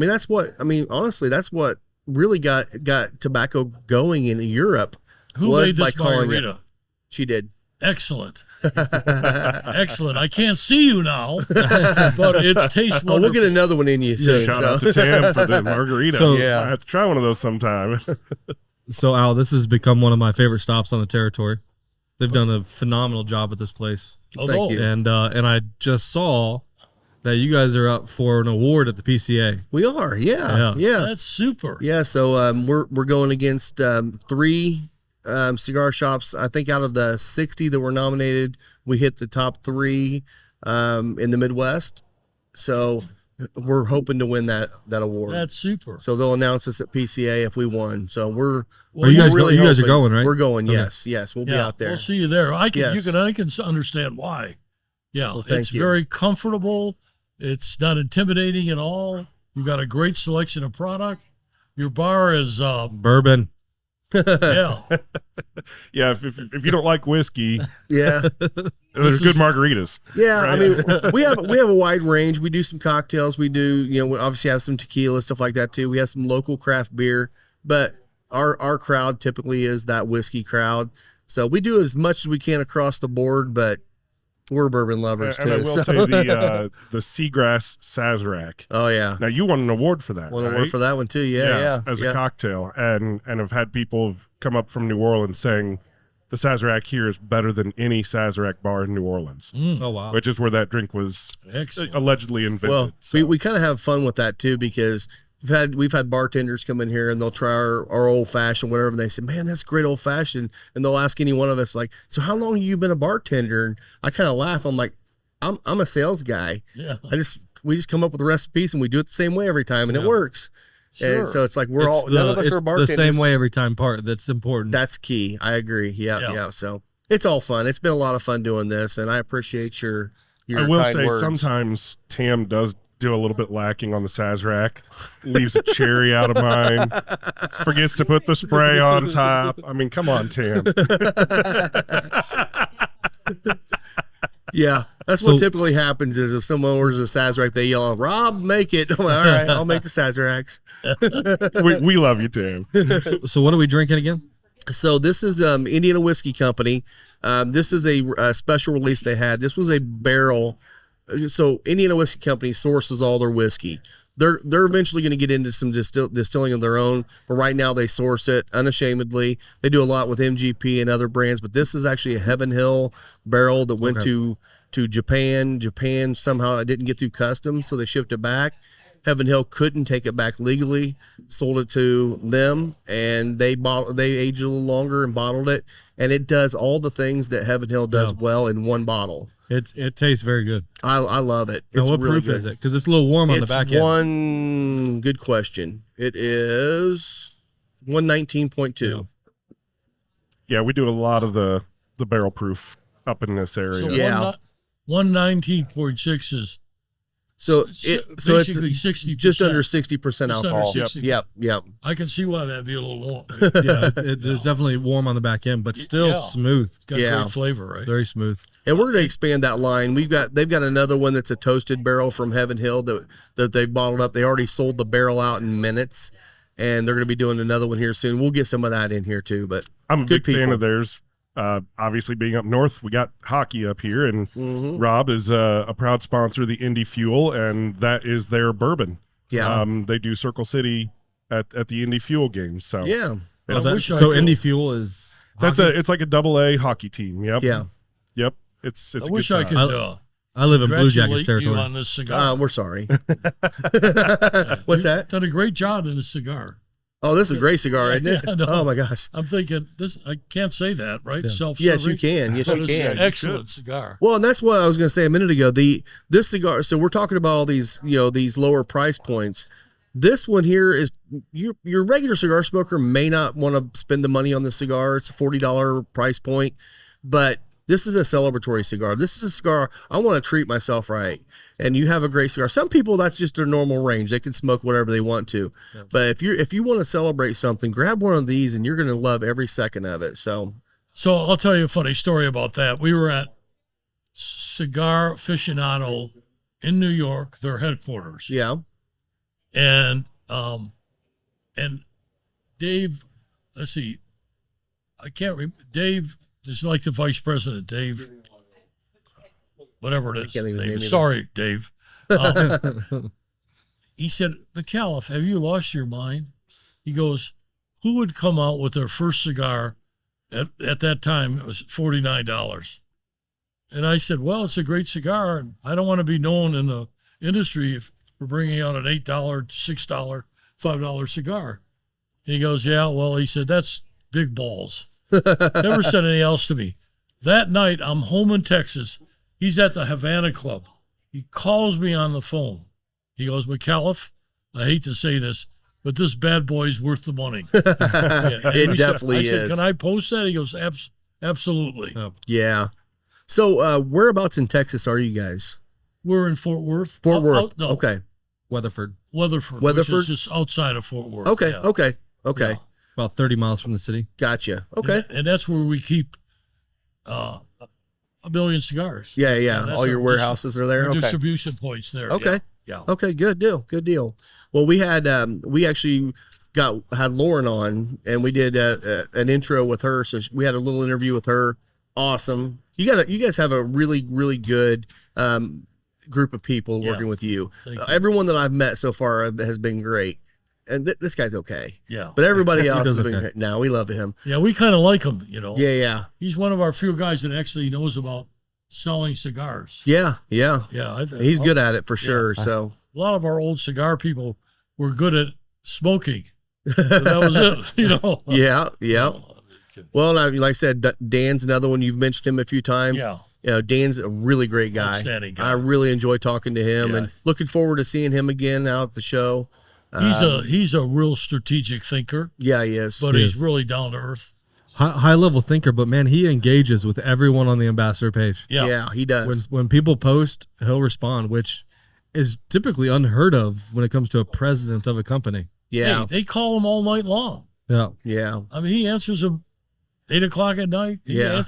mean, honestly, that's what really got tobacco going in Europe Who was made by this calling it. margarita? She did. Excellent. Excellent. I can't see you now, but it tastes Oh, wonderful. we'll get another one in you soon. Shout out to Tam for the margarita. So- I have to try one of those sometime. So Al, this has become one of my favorite stops on the territory. They've done a phenomenal job at this place, Thank you. and I just saw that you guys are up for an award at the PCA. We are, yeah. That's super. Yeah, so we're going against 3 cigar shops. I think out of the 60 that were nominated, we hit the top 3 in the Midwest. So we're hoping to win that award. That's super. So they'll announce us at PCA if we won. So we're Are you guys really you guys are hoping. going, right? We're going. Okay. Yes, we'll be Yeah, out there. we'll see you there. I can Yes. I can understand why. Yeah, Well, thank it's you. very comfortable. It's not intimidating at all. You got a great selection of product. Your bar is Bourbon. yeah. Yeah, if you don't like whiskey, Yeah, there's good margaritas. yeah. I Right. mean, we have a wide range. We do some cocktails. We do, we obviously have some tequila stuff like that too. We have some local craft beer, but our crowd typically is that whiskey crowd. So we do as much as we can across the board, but we're bourbon lovers And I too. will so. say the Seagrass Sazerac. Oh yeah, Now you won an award for that, one right? award for that one too. Yeah. As yeah. a cocktail, and have had people come up from New Orleans saying the Sazerac here is better than any Sazerac bar in New Orleans, Oh wow. which is where that drink was Excellent. allegedly invented. Well, so. we kind of have fun with that too because we've had bartenders come in here and they'll try our old fashioned whatever, and they say, "Man, that's great old fashioned," and they'll ask any one of us like, "So how long have you been a bartender?" And I kind of laugh. I'm like, I'm a sales guy. Yeah. We just come up with recipes and we do it the same way every time and it works. Sure. And so it's like none of us it's are bartenders. the same way every time part. That's important. That's key. I agree. Yeah. Yeah. So it's all fun. It's been a lot of fun doing this, and I appreciate your I will kind say words. sometimes Tam does do a little bit lacking on the Sazerac, leaves a cherry out of mine, forgets to put the spray on top. I mean, come on, Tam. Yeah, that's So- what typically happens is if someone orders a Sazerac, they yell, "Rob, make it." I'm like, all right, I'll make the Sazeracs. we love you, Tam. So what are we drinking again? So this is Indiana Whiskey Company. This is a special release they had. This was a barrel. So Indiana Whiskey Company sources all their whiskey. They're eventually going to get into some distilling of their own, but right now they source it unashamedly. They do a lot with MGP and other brands, but this is actually a Heaven Hill barrel that went to Japan. Japan somehow it didn't get through customs, so they shipped it back. Heaven Hill couldn't take it back legally, sold it to them, and they aged it a little longer and bottled it, and it does all the things that Heaven Hill does well in one bottle. It tastes very good. I love it. Now, It's what really proof good. is it? Because it's a little warm on It's the back end. one good question. It is 119.2. Yeah, we do a lot of the barrel proof up in this area. So Yeah. 119.6 is So it's basically 60%. just under 60% Just under alcohol. 60. Yep. I can see why that'd be a little warm. Yeah, there's definitely warm on the back end, but still Yeah. smooth. Got Yeah. great flavor, right? Very smooth. And we're going to expand that line. They've got another one that's a toasted barrel from Heaven Hill that they've bottled up. They already sold the barrel out in minutes, and they're going to be doing another one here soon. We'll get some of that in here too. But I'm a good big fan people. of theirs. Obviously, being up north, we got hockey up here, and Mm-hmm. Rob is a proud sponsor of the Indy Fuel, and that is their bourbon. Yeah. They do Circle City at the Indy Fuel games. So yeah, I it's, wish I So could- Indy Fuel is it's like a AA hockey team. Yep. yeah. Yep. It's I a wish good I time. could I live in Blue congratulate Jackets you territory. on this cigar. We're sorry. What's that? Done a great job in this cigar. Oh, this is a great cigar, isn't it? Yeah, I know. Oh my gosh. I'm thinking this. I can't say that, right? Self-serving. Yes, you can. Yes, But you it's can. an excellent cigar. Well, and that's what I was going to say a minute ago. This cigar. So we're talking about all these, these lower price points. This one here is your regular cigar smoker may not want to spend the money on the cigar. It's a $40 price point, but this is a celebratory cigar. This is a cigar I want to treat myself right. And you have a great cigar. Some people that's just their normal range. They can smoke whatever they want to. Yeah. But if you want to celebrate something, grab one of these and you're going to love every second of it. So I'll tell you a funny story about that. We were at Cigar Aficionado in New York, their headquarters. yeah. And Dave, let's see. I can't remember. Dave is like the vice president, Dave. Whatever it is. can't think of his name either. Sorry, Dave. He said, Micallef, have you lost your mind? He goes, who would come out with their first cigar at that time? It was $49. And I said, well, it's a great cigar, and I don't want to be known in the industry if we're bringing out an $8, $6, $5 cigar. And he goes, yeah, well, he said, that's big balls. Never said anything else to me. That night, I'm home in Texas. He's at the Havana Club. He calls me on the phone. He goes, Micallef, I hate to say this, but this bad boy's worth the money. It definitely I is. said, can I post that? He goes, absolutely. Yeah. So whereabouts in Texas are you guys? We're in Fort Worth. Fort Worth. No, Okay. Weatherford, Weatherford, which Weatherford? is just outside of Fort Worth. Okay. yeah. Okay. Okay. Yeah. about 30 miles from the city. Gotcha. Okay. And that's where we keep a million cigars. Yeah. And Yeah. that's All your our warehouses are there. Our Okay. distribution points there. Okay. Yeah. Okay, good deal. Good deal. Well, we had we actually had Lauren on, and we did an intro with her. So we had a little interview with her. Awesome. You guys have a really good group of people Yeah. working with you. Thank you. Everyone that I've met so far has been great, and this guy's okay. Yeah. But everybody else does has been okay. great. No, we love him. Yeah, we kind of like him, you know. Yeah. Yeah. He's one of our few guys that actually knows about selling cigars. Yeah. Yeah. Yeah. He's good at it for sure. So. A lot of our old cigar people were good at smoking. But that was it, you know. Yeah. Yeah. Well, like I said, Dan's another one. You've mentioned him a few times. Yeah. You know, Dan's a really great guy. Outstanding guy. I really enjoy talking to him, Yeah. and looking forward to seeing him again out at the show. He's a real strategic thinker, Yeah, he is. but He he's is. really down to earth. High level thinker, but man, he engages with everyone on the ambassador page. Yeah. Yeah, he does. When people post, he'll respond, which is typically unheard of when it comes to a president of a company. Yeah, Hey, they call him all night long. Yeah. yeah, I mean, he answers them 8 o'clock at night. He Yeah.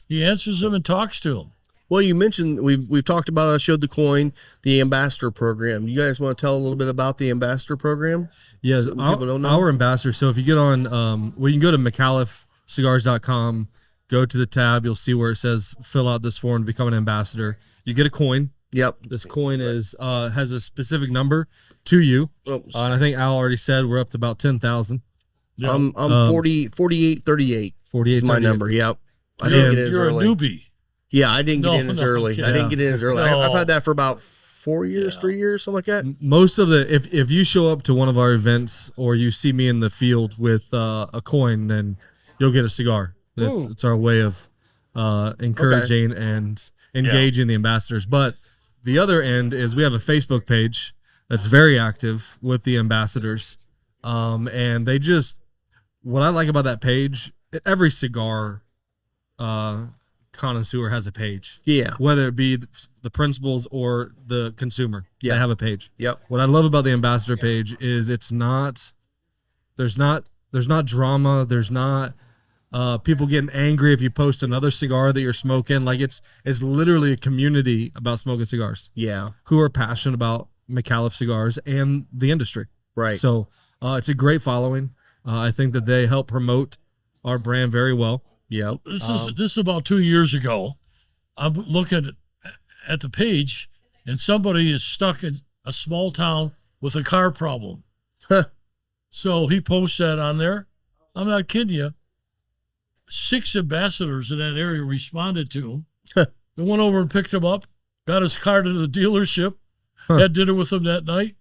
he answers them and talks to them. Well, you mentioned we've talked about. I showed the coin, the ambassador program. You guys want to tell a little bit about the ambassador program? Yeah, So people don't know? our ambassador. So if you get on, well, you can go to MicallefCigars.com, go to the tab, you'll see where it says fill out this form to become an ambassador. You get a coin. Yep. This coin is has a specific number to you, Oh, and I think Al already said we're up to about 10,000. Yeah. I'm 48, 38 48 is my 38. number. Yep. I didn't get in as You're early. a newbie. Yeah, I didn't get No, in as no, early. okay. I didn't get in as early. No. I've had that for about 4 years, Yeah. 3 years, something like that. Most of the if you show up to one of our events or you see me in the field with a coin, then you'll get a cigar. Ooh. It's our way of encouraging and engaging the ambassadors. But the other end is we have a Facebook page that's very active with the ambassadors, and they just what I like about that page. Every cigar connoisseur has a page. Yeah. Whether it be the principals or the consumer, Yeah. they have a page. Yep. What I love about the ambassador page is there's not drama. There's not people getting angry if you post another cigar that you're smoking. Like it's literally a community about smoking cigars Yeah. who are passionate about Micallef cigars and the industry. Right. So it's a great following. I think that they help promote our brand very well. Yep. This is about 2 years ago. I'm looking at the page, and somebody is stuck in a small town with a car problem. Huh. So he posts that on there. I'm not kidding you. 6 ambassadors in that area responded to him. They went over and picked him up, got his car to the dealership, had dinner with him that night,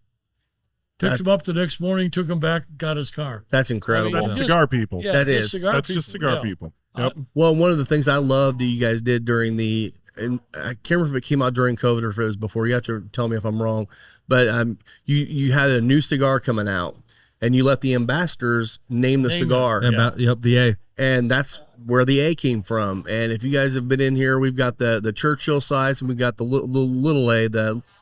picked him up the next morning, took him back, got his car. That's incredible. That's Just- cigar people. Yeah, That just is. That's just cigar yeah. people. Yep. Well, one of the things I loved that you guys did during and I can't remember if it came out during COVID or if it was before. You have to tell me if I'm wrong. But you had a new cigar coming out, and you let the ambassadors name the Name it. cigar, Yep, the A. and that's where the A came from. And if you guys have been in here, we've got the Churchill size, and we've got the little A,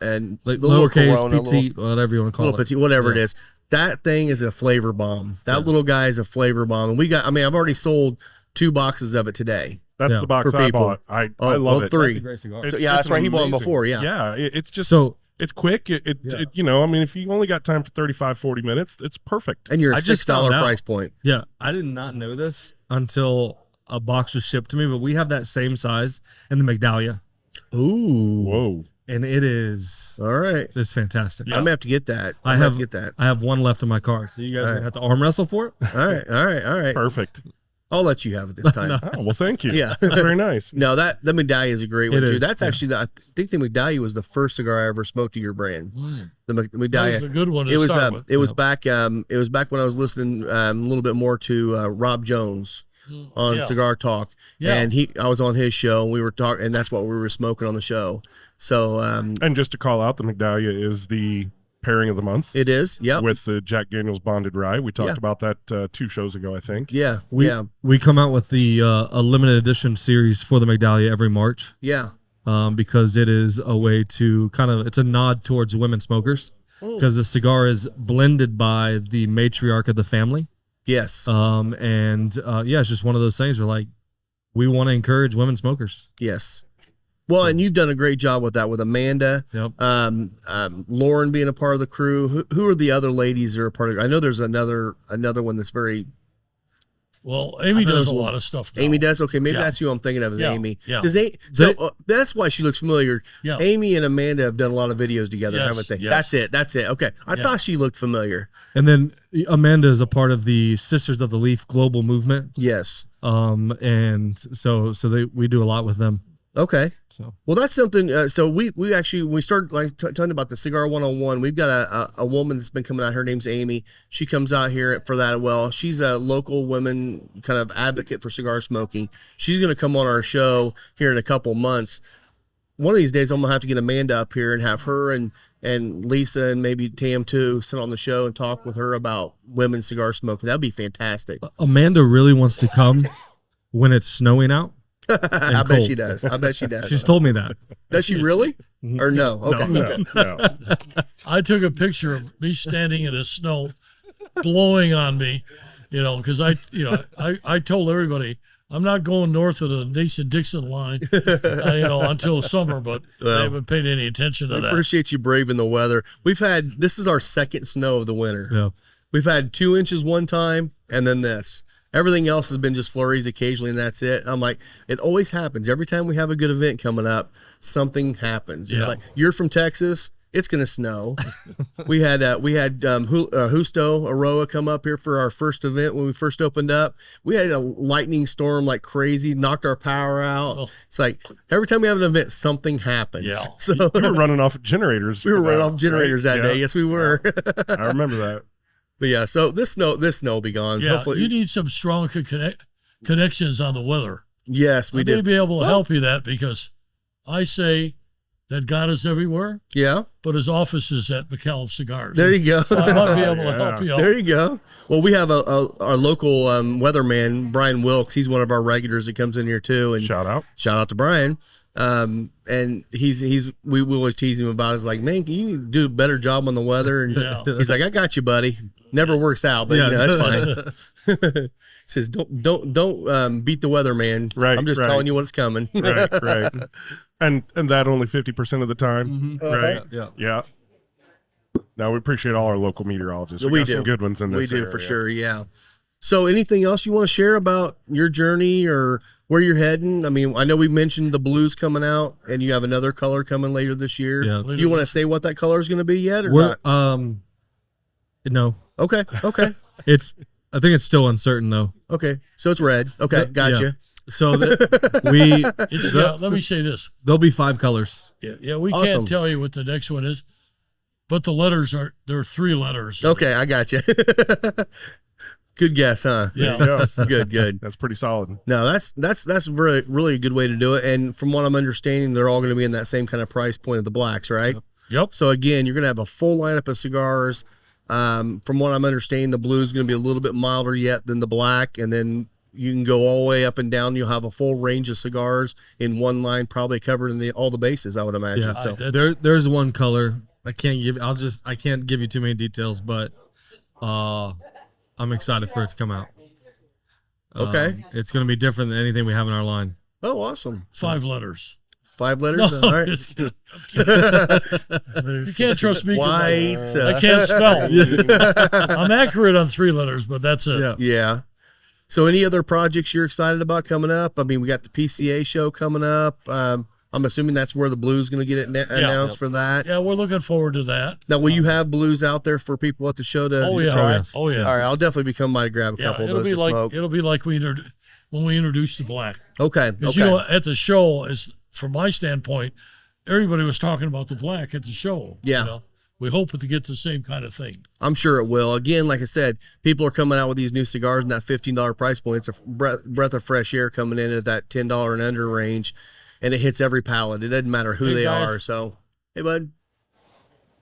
and Like the little lowercase, Corona, petite, whatever you want to call little it. petite, whatever it Yeah. is. That thing is a flavor bomb. That little guy is a flavor bomb. And I've already sold 2 boxes of it today. That's Yeah. the box For I people. bought. I Oh, love well, it. 3. That's a great cigar. So, It's- yeah, it's that's right. He bought them amazing. before. Yeah. Yeah, it's just So It's quick. You know, I mean, if you only got time for 35, 40 minutes, it's perfect. And you're a I just $6 found out. price point. Yeah, I did not know this until a box was shipped to me, but we have that same size in the Migdalia, Ooh. Whoa. and it is All right. it's fantastic. I'm gonna have to get that. I I'm gonna have to get that. I have one left in my car, so you guys are gonna have to arm wrestle for it. All right. All right. All right. Perfect. I'll let you have it this time. Oh, well, thank you. Yeah. That's very nice. No, the Medallia is a great one It too. is, That's yeah. actually I think the Medallia was the first cigar I ever smoked to your brand. The That Medallia. was a good one to It was start with. it was back when I was listening a little bit more to Rob Jones on Yeah. Cigar Talk, Yeah. and I was on his show and we were talking, and that's what we were smoking on the show. So And just to call out, the Migdalia is the pairing of the month it is, yep, with the Jack Daniels Bonded Rye. We talked Yeah. about that 2 shows ago, I think. yeah, We yeah, we come out with the a limited edition series for the Migdalia every March, yeah. because it is a way to it's a nod towards women smokers, because the cigar is blended by the matriarch of the family. Yes, It's just one of those things where like we want to encourage women smokers. yes. Well, and you've done a great job with that with Amanda. Yep. Lauren being a part of the crew. Who are the other ladies that are a part of? I know there's another one that's very. Well, Amy I thought it does was a a- lot of stuff now. Amy does. Okay, maybe Yeah. that's who I'm thinking of as Yeah, Amy. yeah. That's why she looks familiar. Yeah. Amy and Amanda have done a lot of videos together, Yes, haven't they? yes. That's it. Okay, I Yeah. thought she looked familiar. And then Amanda is a part of the Sisters of the Leaf global movement. Yes. And so we do a lot with them. Okay. So Well, that's something. So we actually when we started talking about the Cigar 101. We've got a woman that's been coming out. Her name's Amy. She comes out here for that. Well, she's a local women kind of advocate for cigar smoking. She's going to come on our show here in a couple months. One of these days, I'm gonna have to get Amanda up here and have her and Lisa and maybe Tam too sit on the show and talk with her about women's cigar smoking. That'd be fantastic. Amanda really wants to come when it's snowing out. I bet cold. she does. I bet she does. She's told me that. Does she really? Or no? Okay. No. I took a picture of me standing in the snow, blowing on me, because I told everybody I'm not going north of the Mason-Dixon line, until summer, but Well, they haven't paid any attention to I that. appreciate you braving the weather. This is our second snow of the winter. Yeah. We've had 2 inches one time and then this. Everything else has been just flurries occasionally, and that's it. I'm like, it always happens. Every time we have a good event coming up, something happens. Yeah. It's like, you're from Texas, it's going to snow. we had Justo Aroa come up here for our first event when we first opened up. We had a lightning storm like crazy, knocked our power out. Oh. It's like every time we have an event, something happens. Yeah. So You were running off generators. we were for running that, off generators right? that day. Yes, we were. I remember that. But yeah, so this snow will be gone. Yeah, Hopefully, you need some strong connections on the weather. yes, we I may do. be able to help you that because I say that God is everywhere, Yeah, but his office is at Micallef Cigars. there you go. So I might be able to Yeah. help you out. There you go. Well, we have our local weatherman, Brian Wilkes. He's one of our regulars that comes in here too. And Shout out. shout out to Brian. And we always tease him about it. It's like, man, can you do a better job on the weather? And Yeah. he's like, I got you, buddy. Never works out, but that's fine. Says, don't beat the weather, man. Right, I'm just right. telling you what's coming. Right. And that only 50% of the time. Right. Yeah. Yeah. No, we appreciate all our local meteorologists. We got do. some good ones in We this do area. for sure. Yeah. So anything else you want to share about your journey or where you're heading? I mean, I know we mentioned the blues coming out and you have another color coming later this year. Yeah. Do you want to say what that color is going to be yet or We're not? no. Okay. I think it's still uncertain though. Okay. So it's red. Okay. Gotcha. Yeah. So let me say this. there'll be 5 colors. Yeah, we Awesome. can't tell you what the next one is, but the letters there are 3 letters. Okay. I got you. Good guess, huh? Yeah. Yeah. Good. That's pretty solid. No, that's really a good way to do it. And from what I'm understanding, they're all going to be in that same kind of price point of the blacks, right? Yep. So again, you're going to have a full lineup of cigars. From what I'm understanding, the blue is going to be a little bit milder yet than the black, and then you can go all the way up and down. You'll have a full range of cigars in one line, probably covering all the bases, I would imagine. Yeah. So There's one color. I can't give you too many details, but I'm excited for it to come out. Okay. It's going to be different than anything we have in our line. oh, awesome. 5 letters. 5 letters? No, All right. just kidding. You can't trust me 'cause White. I can't spell. I'm accurate on 3 letters, but that's it. Yeah. Yeah. So any other projects you're excited about coming up? I mean, we got the PCA show coming up. I'm assuming that's where the blue's going to get it announced for that. Yeah, we're looking forward to that. Now, will you have blues out there for people at the show to, Oh to yeah, try? oh yeah. All right, I'll definitely be coming by to grab a Yeah, couple of it'll those be to like smoke. it'll be like when we introduced the black. Okay. Because Okay. you know, at the show, is from my standpoint, everybody was talking about the black at the show. Yeah. You know? We hope to get the same kind of thing. I'm sure it will. Again, like I said, people are coming out with these new cigars in that $15 price point. It's a breath of fresh air coming in at that $10 and under range, and it hits every palate. It doesn't matter who Hey, they guys. are. So, hey, bud.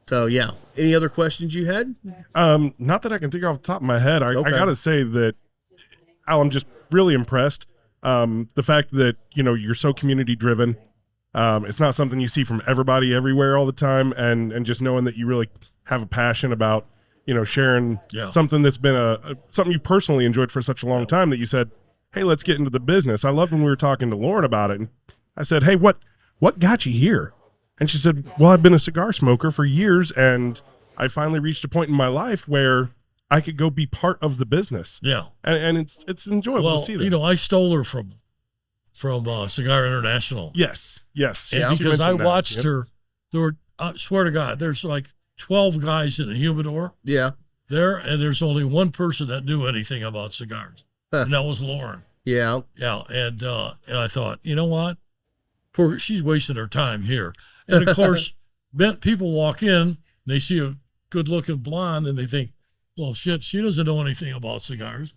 So, yeah. Any other questions you had? Not that I can think off the top of my head. I Okay. gotta say that, Al, I'm just really impressed. The fact that, you know, you're so community driven. It's not something you see from everybody everywhere all the time, and just knowing that you really have a passion about, you know, sharing something that's been something you personally enjoyed for such a long time, that you said, hey, let's get into the business. I loved when we were talking to Lauren about it, and I said, hey, what got you here? And she said, well, I've been a cigar smoker for years, and I finally reached a point in my life where I could go be part of the business. Yeah. And it's enjoyable Well, to see that. you know, I stole her from Cigar International. Yes. And She because I mentioned that. watched Yep. her, there were, I swear to God, there's like 12 guys in the humidor Yeah. there, and there's only one person that knew anything about cigars, Huh. and that was Lauren. Yeah. Yeah, and I thought, you know what? Poor, she's wasting her time here. And of course, people walk in, and they see a good-looking blonde, and they think, well, shit, she doesn't know anything about cigars.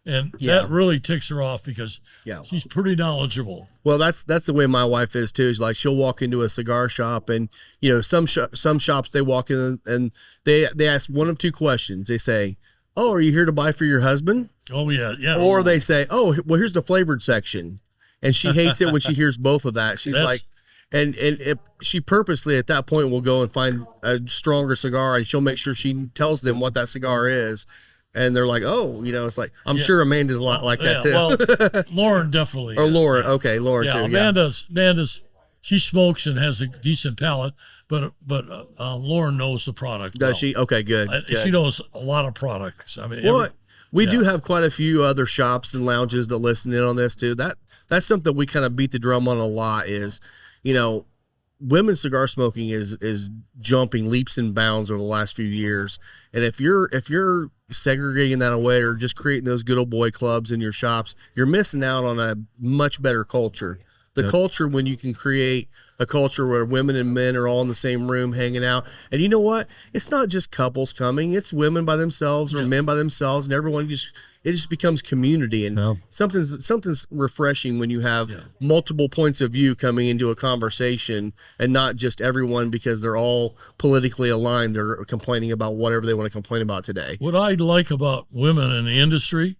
And Yeah. that really ticks her off because Yeah. she's pretty knowledgeable. Well, that's the way my wife is too. Is like she'll walk into a cigar shop, and you know some shops they walk in and they ask one of 2 questions. They say, "Oh, are you here to buy for your husband?" Oh, yeah, yes. Or they say, "Oh, well, here's the flavored section," and she hates it when she hears both of that. She's That's- like, and if she purposely at that point will go and find a stronger cigar, and she'll make sure she tells them what that cigar is. And they're like, oh, you know, it's like, I'm sure Amanda's a lot like that too. Well, Lauren definitely. Or is. Lauren. Okay, Lauren Yeah, too. Amanda's, she smokes and has a decent palate, but Lauren knows the product. Does well. she? Okay, good. good. She knows a lot of products. I mean, Well, we do yeah. have quite a few other shops and lounges that listen in on this too. That's something we kind of beat the drum on a lot is, you know, women's cigar smoking is jumping leaps and bounds over the last few years. And if you're segregating that away or just creating those good old boy clubs in your shops, you're missing out on a much better culture. The culture when you can create a culture where women and men are all in the same room hanging out. And you know what? It's not just couples coming. It's women by themselves or men by themselves, and everyone it just becomes community. And something's refreshing when you have multiple points of view coming into a conversation and not just everyone because they're all politically aligned. They're complaining about whatever they want to complain about today. What I like about women in the industry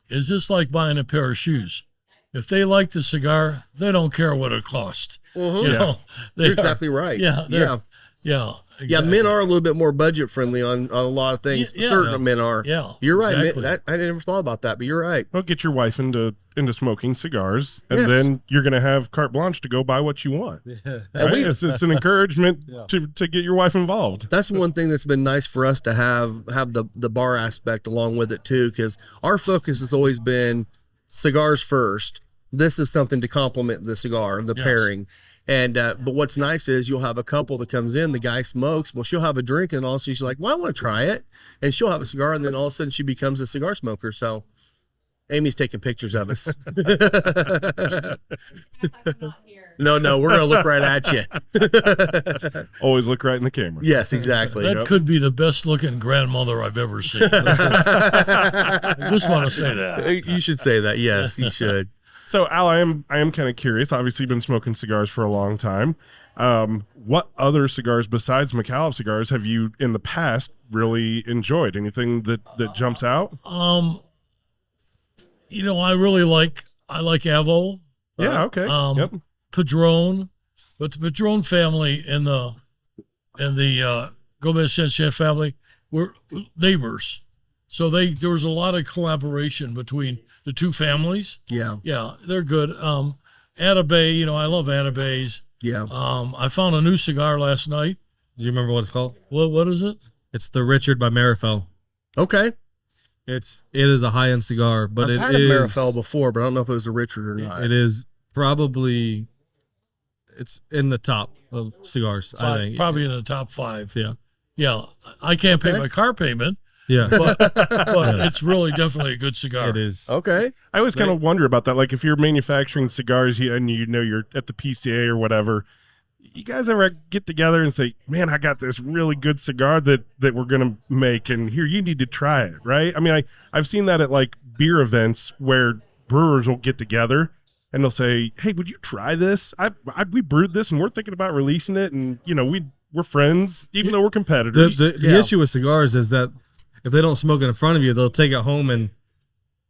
is just like buying a pair of shoes. If they like the cigar, they don't care what it costs. Mhm. You know, You're exactly right. Yeah, Yeah. yeah. Yeah, exactly. men are a little bit more budget friendly on a lot of things. Yeah. Certain men are. Yeah, You're right. exactly. I never thought about that, but you're right. Well, get your wife into smoking cigars, and Yes. then you're going to have carte blanche to go buy what you want. And Right? we- It's an encouragement to get your wife involved. That's one thing that's been nice for us to have the bar aspect along with it too, because our focus has always been cigars first. This is something to complement the cigar, the pairing. And but what's nice is you'll have a couple that comes in, the guy smokes, well, she'll have a drink, and also she's like, well, I want to try it. And she'll have a cigar, and then all of a sudden she becomes a cigar smoker. So Amy's taking pictures of us. No, we're going to look right at you. Always look right in the camera. Yes, exactly. That could be the best looking grandmother I've ever seen. I just want to say that. You should say that. Yes, you should. So, Al, I am kind of curious. Obviously, you've been smoking cigars for a long time. What other cigars besides Micallef cigars have you in the past really enjoyed? Anything that jumps out? You know, I like Avo, Yeah. Okay. Yep. Padron, but the Padron family and the Gomez Sanchez family were neighbors. So there was a lot of collaboration between the two families. Yeah. Yeah, they're good. Atabay, you know, I love Atabays. Yeah. I found a new cigar last night. Do you remember what it's called? What is it? It's the Richard by Marifel. Okay. It is a high end cigar, but I've it had a is Marifel before, but I don't know if it was a Richard or not. It is probably it's in the top of cigars. I think Probably in the top 5. Yeah. Yeah, I can't pay Okay. my car payment, Yeah. but it's really definitely a good cigar. It is. Okay. I always kind of wonder about that. Like if you're manufacturing cigars and you know you're at the PCA or whatever, you guys ever get together and say, man, I got this really good cigar that we're going to make, and here, you need to try it, right? I mean, I've seen that at like beer events where brewers will get together and they'll say, hey, would you try this? We brewed this and we're thinking about releasing it, and, you know, we're friends, even though we're competitors. The issue with cigars is that if they don't smoke it in front of you, they'll take it home and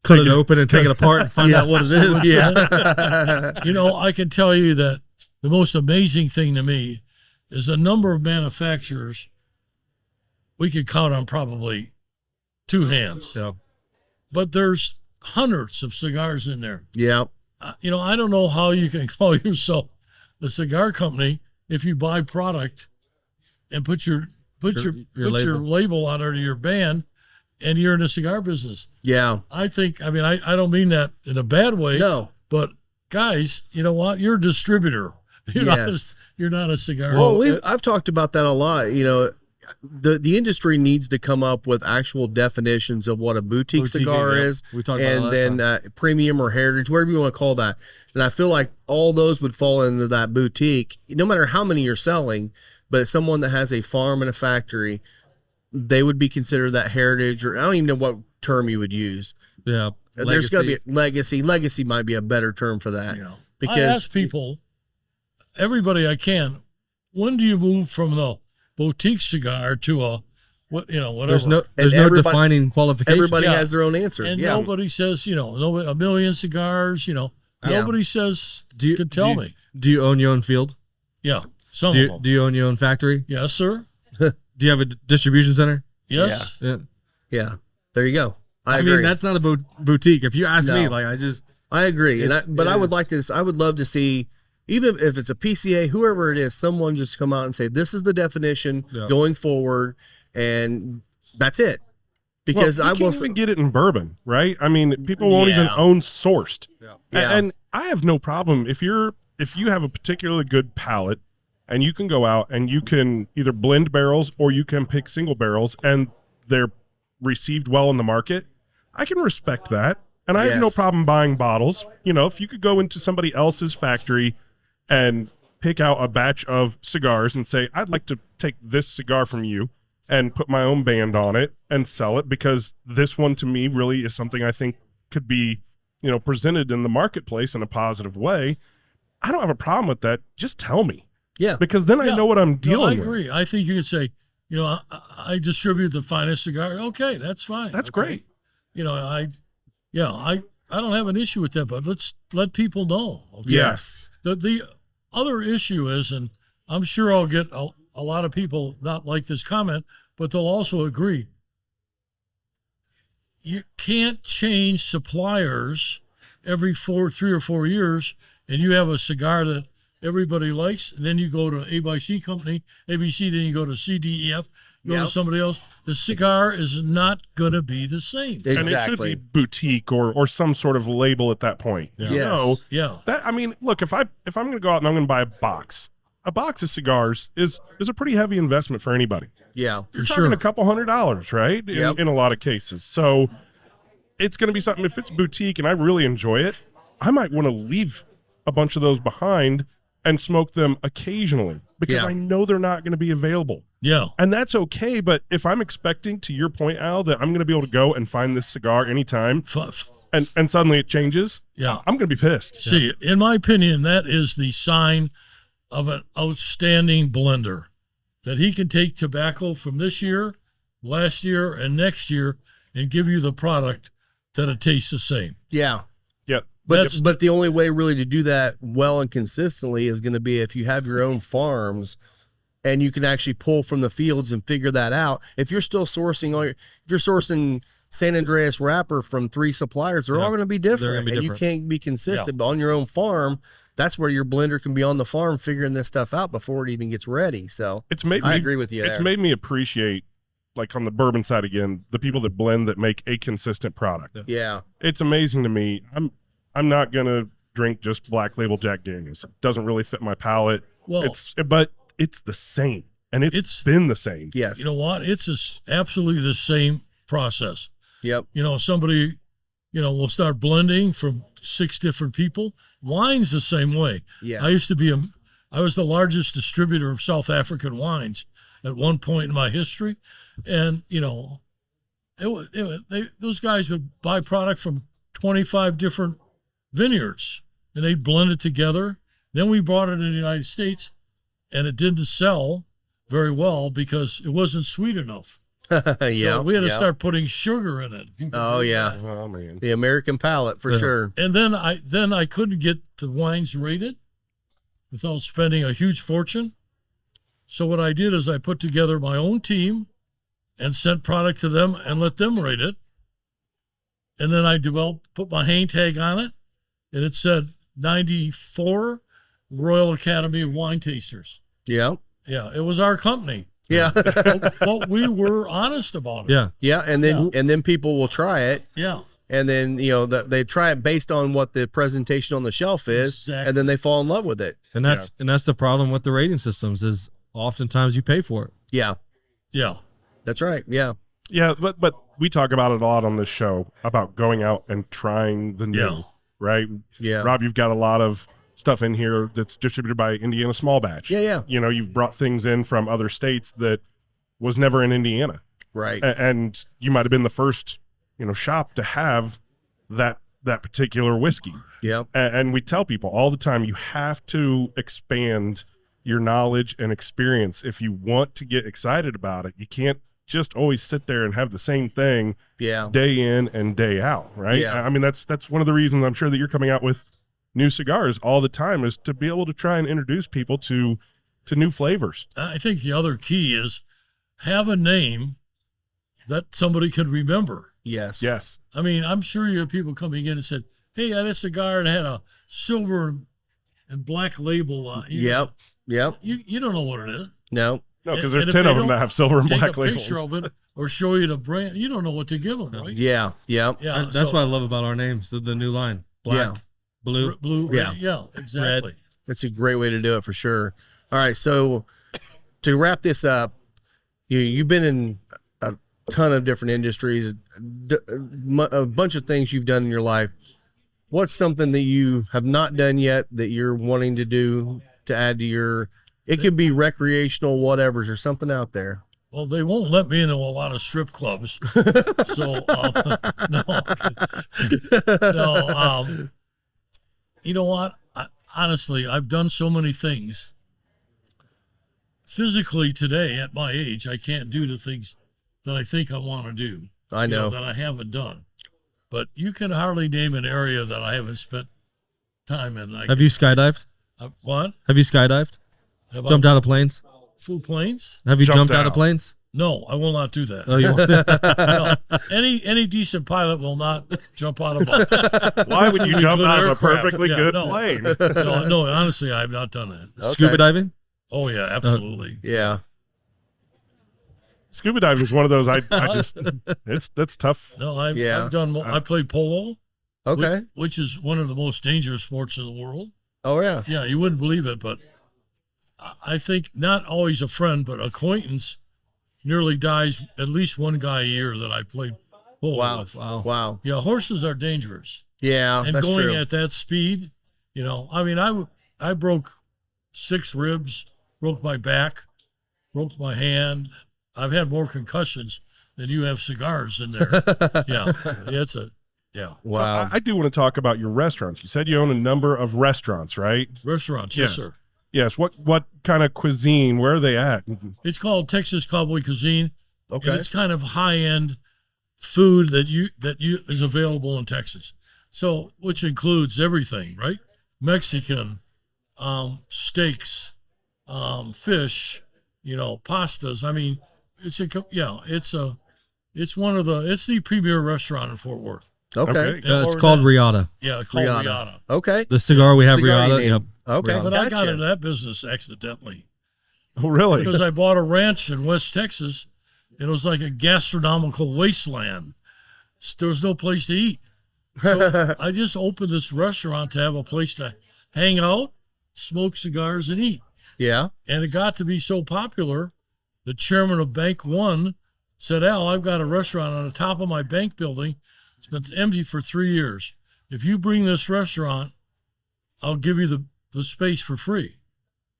cut it open and take it apart and find out what it is. Yeah. You know, I can tell you that the most amazing thing to me is the number of manufacturers we could count on probably 2 hands. So But there's hundreds of cigars in there. Yeah. You know, I don't know how you can call yourself a cigar company if you buy product and put your label on under your band and you're in the cigar business. Yeah. I think, I mean, I don't mean that in a bad way. No. But guys, you know what? You're a distributor. Yes. You're not a cigar. Well, I've talked about that a lot. You know, the industry needs to come up with actual definitions of what a boutique cigar yeah. is, We talked about it and last then premium or heritage, whatever you want to call that. And I feel like all those would fall into that boutique, no matter how many you're selling. But someone that has a farm and a factory, they would be considered that heritage, or I don't even know what term you would use. yeah, There's got to be a legacy. Legacy might be a better term for that. You know, I because ask people, everybody I can, when do you move from the boutique cigar to a whatever? There's no everybody- defining qualification. everybody Yeah. has their own answer. And yeah. nobody says, nobody, a million cigars, Yeah. nobody says, tell me. Do you own your own field? Yeah, some Do of you, them. do you own your own factory? Yes, sir. Do you have a distribution center? Yes. Yeah. Yeah. There you go. I I agree. mean, that's not a boutique. If you ask me, No. like I agree. It's- But it I would is. like this. I would love to see, even if it's a PCA, whoever it is, someone just come out and say, this is the definition Yeah. going forward. And that's it. Because Well, I you will can't even get it in bourbon, right? I mean, people won't even Yeah. own sourced. Yeah. Yeah. And I have no problem if you have a particularly good palate and you can go out and you can either blend barrels or you can pick single barrels and they're received well in the market. I can respect that. And I have no Yes. problem buying bottles. You know, if you could go into somebody else's factory and pick out a batch of cigars and say, I'd like to take this cigar from you and put my own band on it and sell it, because this one to me really is something I think could be, presented in the marketplace in a positive way. I don't have a problem with that. Just tell me, Yeah. because then I Yeah. know what I'm No, I dealing agree. with. I think you could say, I distribute the finest cigar. Okay, that's fine. That's Okay. great. I don't have an issue with that, but let's let people know. Okay? Yes. The other issue is, and I'm sure I'll get a lot of people not like this comment, but they'll also agree. You can't change suppliers every 3 or 4 years, and you have a cigar that everybody likes, and then you go to A by C company, ABC, then you go to C, D, E, F, go Yep. to somebody else. The cigar is not going to be the same. And it should Exactly. be boutique or some sort of label at that point. Yeah. You know, Yeah. that, I mean, look, if I'm going to go out and I'm going to buy a box of cigars is a pretty heavy investment for anybody. Yeah. You're For talking sure. a couple $100, right? Yep. In a lot of cases. So it's going to be something, if it's boutique and I really enjoy it, I might want to leave a bunch of those behind and smoke them occasionally because Yeah. I know they're not going to be available. Yeah. And that's okay. But if I'm expecting, to your point, Al, that I'm going to be able to go and find this cigar anytime and suddenly it changes, Yeah. I'm going to be pissed. See, in my opinion, that is the sign of an outstanding blender, that he can take tobacco from this year, last year, and next year and give you the product that it tastes the same. Yeah. Yeah. But the only way really to do that well and consistently is going to be if you have your own farms and you can actually pull from the fields and figure that out. If you're still sourcing if you're sourcing San Andreas wrapper from 3 suppliers, they're all going to be different. gonna be and different. you can't be consistent. But on your own farm, that's where your blender can be on the farm figuring this stuff out before it even gets ready. So It's made I me, agree with you. it's there. made me appreciate, like on the bourbon side again, the people that blend that make a consistent product. Yeah. It's amazing to me. I'm not gonna drink just Black Label Jack Daniels. It doesn't really fit my palate. Well, But it's the same, and it's been the same. Yes. you know what? It's absolutely the same process. Yep. Somebody, will start blending from 6 different people. Wine's the same way. Yeah. I was the largest distributor of South African wines at one point in my history. And, those guys would buy product from 25 different vineyards and they blend it together. Then we brought it in the United States and it didn't sell very well because it wasn't sweet enough. Yeah. So we had to start putting sugar in it. People Oh, did yeah. that. Oh man. The American palate for sure. And then I couldn't get the wines rated without spending a huge fortune. So what I did is I put together my own team and sent product to them and let them rate it. And then I put my hang tag on it, and it said 94 Royal Academy of Wine Tasters. Yeah. Yeah, it was our company. Yeah. But we were honest about it. Yeah. Yeah. And then people will try it. Yeah. And then, they try it based on what the presentation on the shelf is. Exactly. And then they fall in love with it. And that's the problem with the rating systems is oftentimes you pay for it. Yeah. Yeah. That's right. Yeah. Yeah, but we talk about it a lot on this show about going out and trying the new, Yeah. right? Yeah. Rob, you've got a lot of stuff in here that's distributed by Indiana Small Batch. Yeah. You've brought things in from other states that was never in Indiana. Right. And you might have been the first, shop to have that particular whiskey. Yeah. And we tell people all the time, you have to expand your knowledge and experience if you want to get excited about it. You can't just always sit there and have the same thing Yeah. day in and day out, right? Yeah. I mean, that's one of the reasons I'm sure that you're coming out with new cigars all the time is to be able to try and introduce people to new flavors. I think the other key is have a name that somebody could remember. Yes. Yes. I mean, I'm sure you have people coming in and said, "Hey, I had a cigar that had a silver and black label on it." Yep. Yep. You don't know what it is. No. No, because And there's if 10 they of them don't that have silver and Take black a labels. picture of it or show you the brand. You don't know what to give them, right? Yeah. Yep. Yeah, That's so- what I love about our names, the new line. Black, Yeah. blue. blue. Yeah. Red, yeah, exactly. That's a great way to do it for sure. All right. So to wrap this up, you've been in a ton of different industries, a bunch of things you've done in your life. What's something that you have not done yet that you're wanting to do to add to your, it could be recreational, whatever, or something out there. Well, they won't let me into a lot of strip clubs. So, no. You know what? Honestly, I've done so many things. Physically today, at my age, I can't do the things that I think I want to do. I know. That I haven't done. But you can hardly name an area that I haven't spent time in. Have you skydived? What? Have you skydived? Have Jumped out of planes? Flew planes? Have you Jumped jumped out of out. planes? No, I will not do that. Oh, you won't? No. Any decent pilot will not jump out of a Why would you jump good out of a aircraft. perfectly Yeah, good no. plane? no, honestly, I have not done that. Scuba diving? Oh yeah, absolutely. Yeah. Scuba diving is one of those I just that's tough. No, I've Yeah. done. I played polo, Okay. which is one of the most dangerous sports in the world. Oh yeah. Yeah, you wouldn't believe it, but I think not always a friend, but acquaintance nearly dies at least one guy a year that I played polo Wow. with. Wow. Yeah, horses are dangerous. Yeah. And That's going true. at that speed, I mean, I broke 6 ribs, broke my back, broke my hand. I've had more concussions than you have cigars in there. Yeah, yeah. Wow. So I do want to talk about your restaurants. You said you own a number of restaurants, right? Restaurants, yes, sir. Yes. What kind of cuisine? Where are they at? It's called Texas Cowboy Cuisine. Okay. And it's kind of high-end food that is available in Texas. So, which includes everything, right? Mexican, steaks, fish, pastas. I mean, it's the premier restaurant in Fort Worth. Okay. Okay. It's Or called that- Riata. Yeah, called Riata. Riata. Okay. The cigar we have, Cigar Riata. name. Yep. Okay, But I got gotcha. into that business accidentally Oh, really? because I bought a ranch in West Texas. It was like a gastronomical wasteland. There was no place to eat. So I just opened this restaurant to have a place to hang out, smoke cigars, and eat. Yeah. And it got to be so popular, the chairman of Bank One said, Al, I've got a restaurant on the top of my bank building. It's been empty for 3 years. If you bring this restaurant, I'll give you the space for free.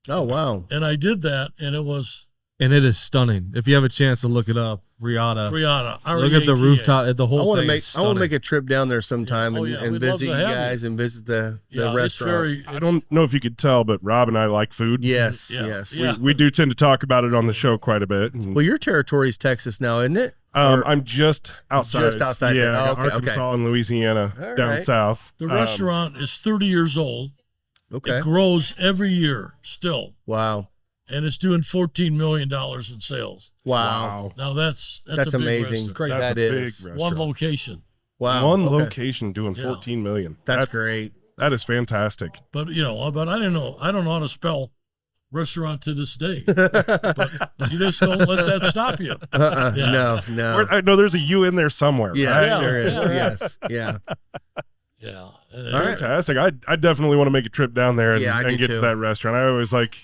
Oh, wow. And I did that, and it was And it is stunning. If you have a chance to look it up, Riata. Riata. Look at the R-E-A-T-A. rooftop. The whole I want to thing make is I want stunning. to make a trip down there sometime Oh, and, yeah, and we'd love visit to you have you. guys and visit the Yeah, restaurant. I don't know if you could tell, but Rob and I like food. Yes, Yeah. yes. Yeah. We do tend to talk about it on the show quite a bit. And, Well, your territory is Texas now, isn't it? I'm just outside. Just outside there. Yeah, Oh, okay, Arkansas and Louisiana All down right. south. The restaurant is 30 years old. Okay. It grows every year still, Wow. and it's doing $14 million in sales. Wow. Now that's That's a big amazing. restaurant. That's That a big is. restaurant. One location. Wow. One Okay. location doing Yeah. 14 million. That's great. That is fantastic. But I don't know how to spell restaurant to this day. But you just don't let that stop you. Yeah. No. I know there's a U in there somewhere. Yes, right? Yeah. there is. Yeah. Yes. Yeah. Yeah. All right. Fantastic. I definitely want to make a trip down there and, Yeah, I do and get too. to that restaurant. I always like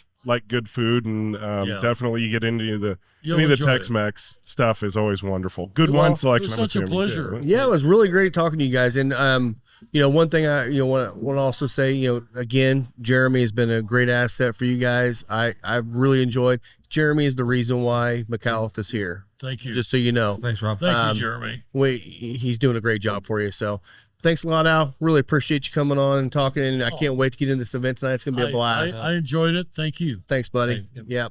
good food, and Yeah. definitely you get into the You'll any of the enjoy it. Tex-Mex stuff is always wonderful. Good Well, wine selection. it I'm was such a assuming, pleasure. too. Yeah, it was really great talking to you guys. And one thing I want to also say, again, Jeremy has been a great asset for you guys. I've really enjoyed. Jeremy is the reason why Micallef is here. Thank you. Just so you know, Thanks, Rob. Thank you, Jeremy. he's doing a great job for you. So thanks a lot, Al. Really appreciate you coming on and talking. And I can't wait to get into this event tonight. It's gonna be a blast. I enjoyed it. Thank you. Thanks, buddy. Thanks. Yeah.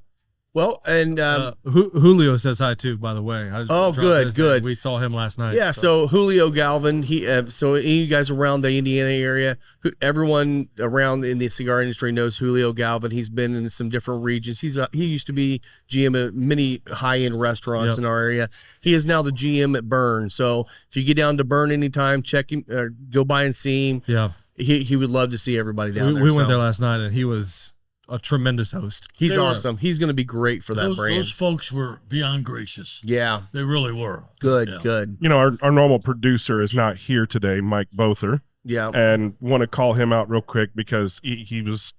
Well, and Julio says hi too, by the way. I just Oh, dropped good, his good. name. We saw him last night. yeah, so Julio Galvin, so any of you guys around the Indiana area, everyone around in the cigar industry knows Julio Galvin. He's been in some different regions. He used to be GM at many high-end restaurants Yep. in our area. He is now the GM at Burn. So if you get down to Burn anytime, check him or go by and see him. Yeah. He would love to see everybody down there. We went so there last night, and he was a tremendous host. He's They were- awesome. He's going to be great for that Those brand. folks were beyond gracious. Yeah, They really were. good, Yeah. good. Our normal producer is not here today, Mike Bother, Yeah. and want to call him out real quick because he was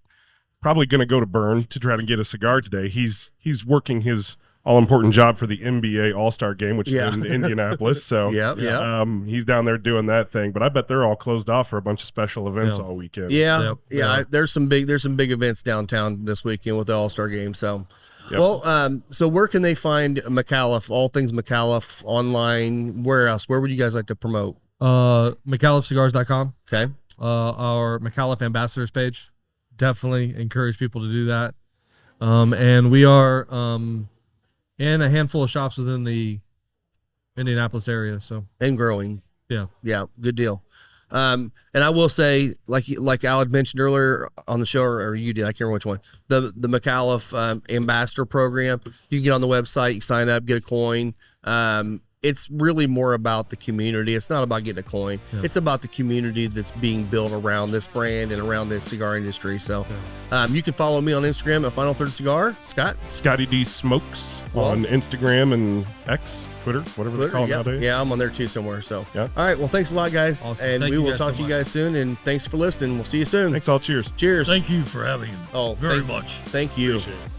probably going to go to Burn to try to get a cigar today. He's working his all-important job for the NBA All-Star Game, which Yeah. is in Indianapolis. So Yeah. he's down there doing that thing. But I bet they're all closed off for a bunch of special events Yeah. all weekend. Yeah, Yep, yeah. yeah. There's some big events downtown this weekend with the All-Star Game. So, Yep. well, so where can they find Micallef? All things Micallef online. Where else? Where would you guys like to promote? MicallefCigars.com. Okay. Our Micallef ambassadors page. Definitely encourage people to do that. And we are in a handful of shops within the Indianapolis area. So And growing. yeah. Yeah, good deal. And I will say, like Al had mentioned earlier on the show, or you did, I can't remember which one. The Micallef ambassador program. You can get on the website, you sign up, get a coin. It's really more about the community. It's not about getting a coin. Yeah. It's about the community that's being built around this brand and around the cigar industry. So, you can follow me on Instagram at Final Third Cigar. Scott. Scotty D Smokes Well- on Instagram and X, Twitter, whatever they call it yeah, nowadays. yeah, I'm on there too somewhere. So, Yeah. all right. Well, thanks a lot, guys, Awesome. and Thank we you will guys talk so to you much. guys soon. And thanks for listening. We'll see you soon. Thanks all. Cheers. Cheers. Thank you for having me. Oh, very thank- much. Thank you. Appreciate it.